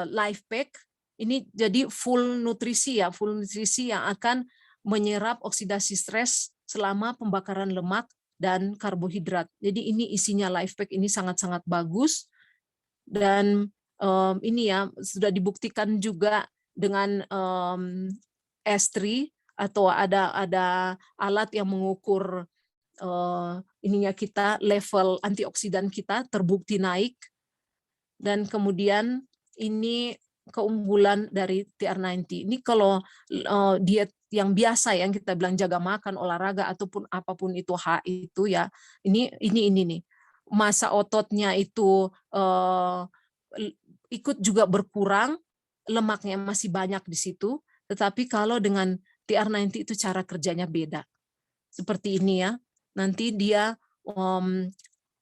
Lifepack. Ini jadi full nutrisi yang akan menyerap oksidasi stres selama pembakaran lemak dan karbohidrat. Jadi ini isinya Lifepack ini sangat-sangat bagus, dan ini ya sudah dibuktikan juga dengan S3 atau ada alat yang mengukur ininya kita, level antioksidan kita terbukti naik. Dan kemudian ini keunggulan dari TR90. Ini kalau diet yang biasa yang kita bilang jaga makan, olahraga ataupun apapun itu itu ya. Ini nih. Masa ototnya itu ikut juga berkurang, lemaknya masih banyak di situ, tetapi kalau dengan TR90 itu cara kerjanya beda. Seperti ini ya, nanti dia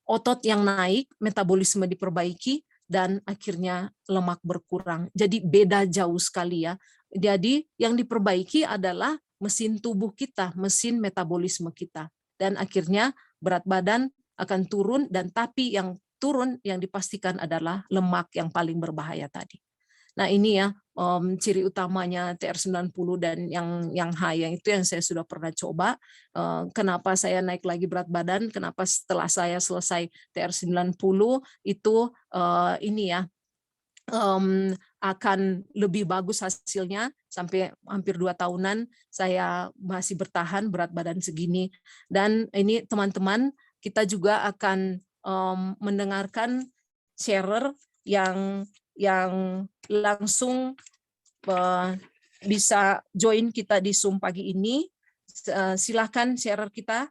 otot yang naik, metabolisme diperbaiki, dan akhirnya lemak berkurang. Jadi beda jauh sekali ya. Jadi yang diperbaiki adalah mesin tubuh kita, mesin metabolisme kita. Dan akhirnya berat badan akan turun, dan tapi yang turun yang dipastikan adalah lemak yang paling berbahaya tadi. Nah ini ya ciri utamanya TR90 dan yang high, yang itu yang saya sudah pernah coba. Kenapa saya naik lagi berat badan, kenapa setelah saya selesai TR90 itu ini ya akan lebih bagus hasilnya. Sampai hampir 2 tahunan saya masih bertahan berat badan segini. Dan ini teman-teman, kita juga akan mendengarkan sharer yang langsung bisa join kita di Zoom pagi ini. Silakan sharer kita.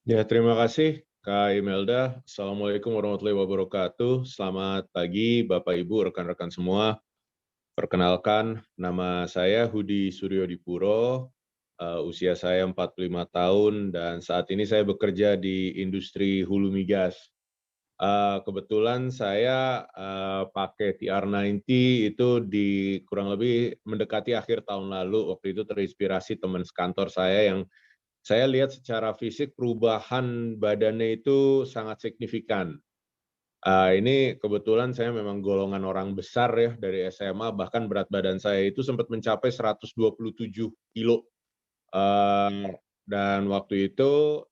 Ya, terima kasih Kak Imelda. Assalamualaikum warahmatullahi wabarakatuh. Selamat pagi Bapak Ibu, rekan-rekan semua. Perkenalkan, nama saya Hudi Suryodipuro, usia saya 45 tahun, dan saat ini saya bekerja di industri hulu migas. Kebetulan saya pakai TR90 itu di kurang lebih mendekati akhir tahun lalu. Waktu itu terinspirasi teman sekantor saya yang saya lihat secara fisik perubahan badannya itu sangat signifikan. Ini kebetulan saya memang golongan orang besar ya dari SMA, bahkan berat badan saya itu sempat mencapai 127 kilo. Dan waktu itu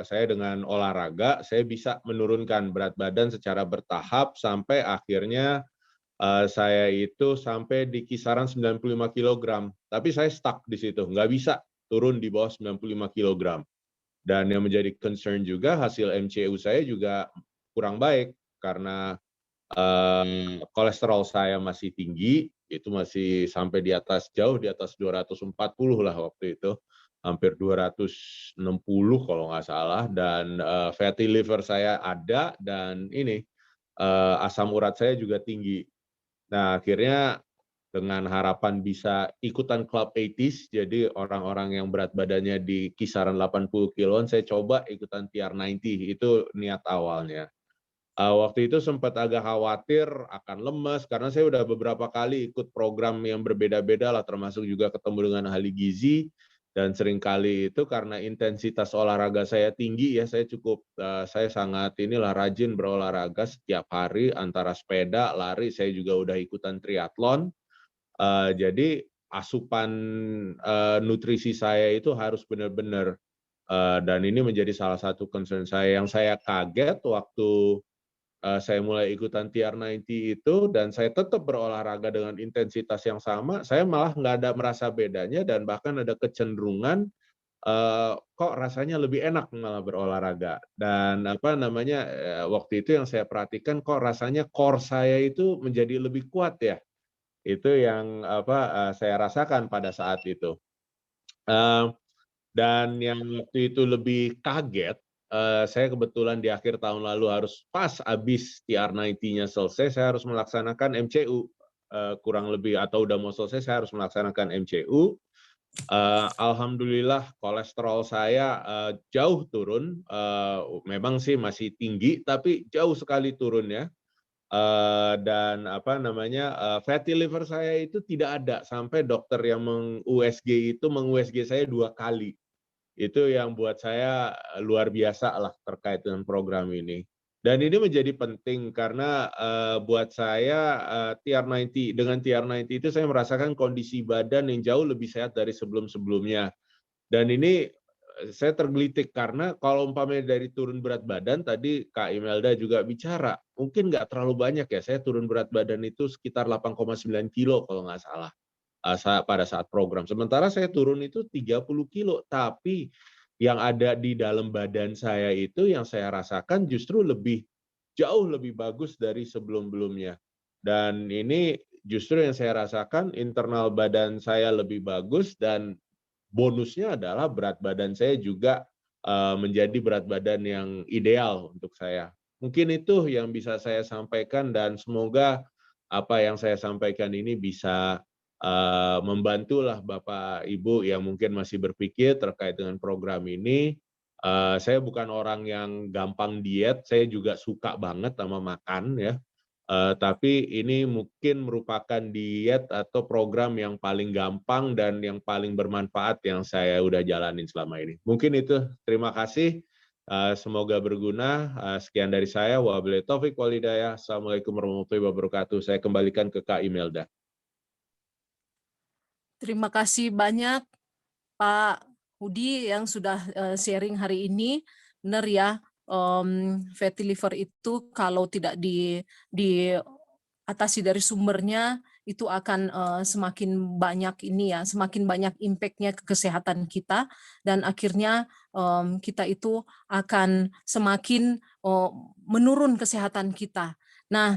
saya dengan olahraga, saya bisa menurunkan berat badan secara bertahap sampai akhirnya saya itu sampai di kisaran 95 kg. Tapi saya stuck di situ, nggak bisa turun di bawah 95 kg. Dan yang menjadi concern juga, hasil MCU saya juga kurang baik karena kolesterol saya masih tinggi, itu masih sampai di atas, jauh di atas 240 lah waktu itu, hampir 260 kalau nggak salah, dan fatty liver saya ada, dan ini asam urat saya juga tinggi. Nah, akhirnya dengan harapan bisa ikutan Club 80s, jadi orang-orang yang berat badannya di kisaran 80 kiloan, saya coba ikutan TR90, itu niat awalnya. Waktu itu sempat agak khawatir akan lemas, karena saya udah beberapa kali ikut program yang berbeda-beda lah, termasuk juga ketemu dengan ahli gizi, dan seringkali itu karena intensitas olahraga saya tinggi ya, saya sangat rajin berolahraga setiap hari, antara sepeda, lari, saya juga udah ikutan triathlon. Jadi asupan nutrisi saya itu harus benar-benar, dan ini menjadi salah satu concern saya. Yang saya kaget waktu saya mulai ikutan TR90 itu, dan saya tetap berolahraga dengan intensitas yang sama, saya malah nggak ada merasa bedanya, dan bahkan ada kecenderungan kok rasanya lebih enak malah berolahraga. Dan waktu itu yang saya perhatikan, kok rasanya core saya itu menjadi lebih kuat ya. Itu yang saya rasakan pada saat itu. Dan yang waktu itu lebih kaget, saya kebetulan di akhir tahun lalu harus pas habis TR90-nya selesai, saya harus melaksanakan MCU. Kurang lebih, atau udah mau selesai, saya harus melaksanakan MCU. Alhamdulillah kolesterol saya jauh turun, memang sih masih tinggi, tapi jauh sekali turun ya. Dan fatty liver saya itu tidak ada, sampai dokter yang meng-USG itu meng-USG saya 2 kali. Itu yang buat saya luar biasa lah terkait dengan program ini. Dan ini menjadi penting karena buat saya dengan TR90 itu saya merasakan kondisi badan yang jauh lebih sehat dari sebelum-sebelumnya. Dan ini saya tergelitik karena kalau umpamanya dari turun berat badan, tadi Kak Imelda juga bicara, mungkin nggak terlalu banyak ya, saya turun berat badan itu sekitar 8,9 kilo kalau nggak salah pada saat program. Sementara saya turun itu 30 kilo, tapi yang ada di dalam badan saya itu yang saya rasakan justru jauh lebih bagus dari sebelum-belumnya. Dan ini justru yang saya rasakan, internal badan saya lebih bagus, dan bonusnya adalah berat badan saya juga menjadi berat badan yang ideal untuk saya. Mungkin itu yang bisa saya sampaikan, dan semoga apa yang saya sampaikan ini bisa membantulah Bapak Ibu yang mungkin masih berpikir terkait dengan program ini. Saya bukan orang yang gampang diet, saya juga suka banget sama makan ya. Tapi ini mungkin merupakan diet atau program yang paling gampang dan yang paling bermanfaat yang saya udah jalanin selama ini. Mungkin itu, terima kasih. Semoga berguna. Sekian dari saya. Wabillahi taufik wal hidayah. Assalamualaikum warahmatullahi wabarakatuh. Saya kembalikan ke Kak Imelda. Terima kasih banyak Pak Hudi yang sudah sharing hari ini. Benar ya, fatty liver itu kalau tidak diatasi dari sumbernya itu akan semakin banyak ini ya, semakin banyak impact-nya ke kesehatan kita, dan akhirnya kita itu akan semakin menurun kesehatan kita. Nah,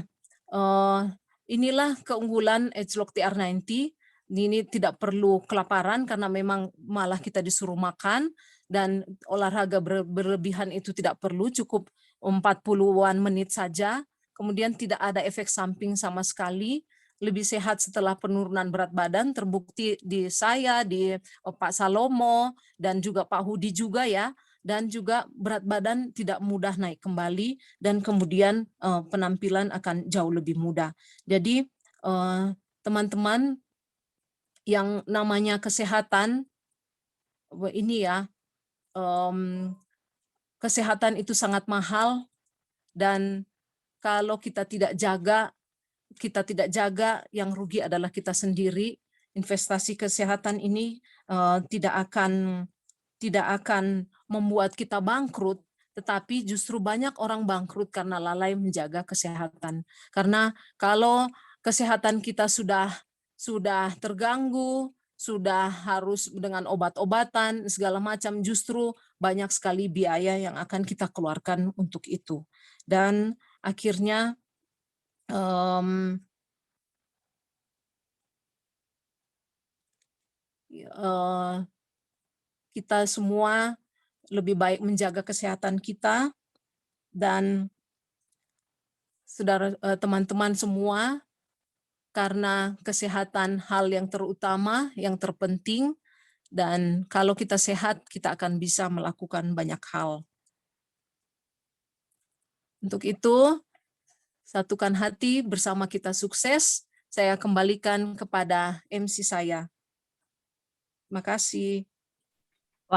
inilah keunggulan Edgelog TR90. Ini tidak perlu kelaparan karena memang malah kita disuruh makan, dan olahraga berlebihan itu tidak perlu, cukup 40-an menit saja. Kemudian tidak ada efek samping sama sekali, lebih sehat setelah penurunan berat badan, terbukti di saya, di Pak Salomo, dan juga Pak Hudi juga ya, dan juga berat badan tidak mudah naik kembali, dan kemudian penampilan akan jauh lebih mudah. Jadi teman-teman, yang namanya kesehatan ini ya, kesehatan itu sangat mahal, dan kalau kita tidak jaga, yang rugi adalah kita sendiri. Investasi kesehatan ini tidak akan membuat kita bangkrut, tetapi justru banyak orang bangkrut karena lalai menjaga kesehatan. Karena kalau kesehatan kita sudah terganggu, sudah harus dengan obat-obatan segala macam, justru banyak sekali biaya yang akan kita keluarkan untuk itu. Dan akhirnya kita semua lebih baik menjaga kesehatan kita, dan saudara, teman-teman semua, karena kesehatan hal yang terutama, yang terpenting, dan kalau kita sehat, kita akan bisa melakukan banyak hal. Untuk itu, satukan hati, bersama kita sukses. Saya kembalikan kepada MC saya. Terima kasih.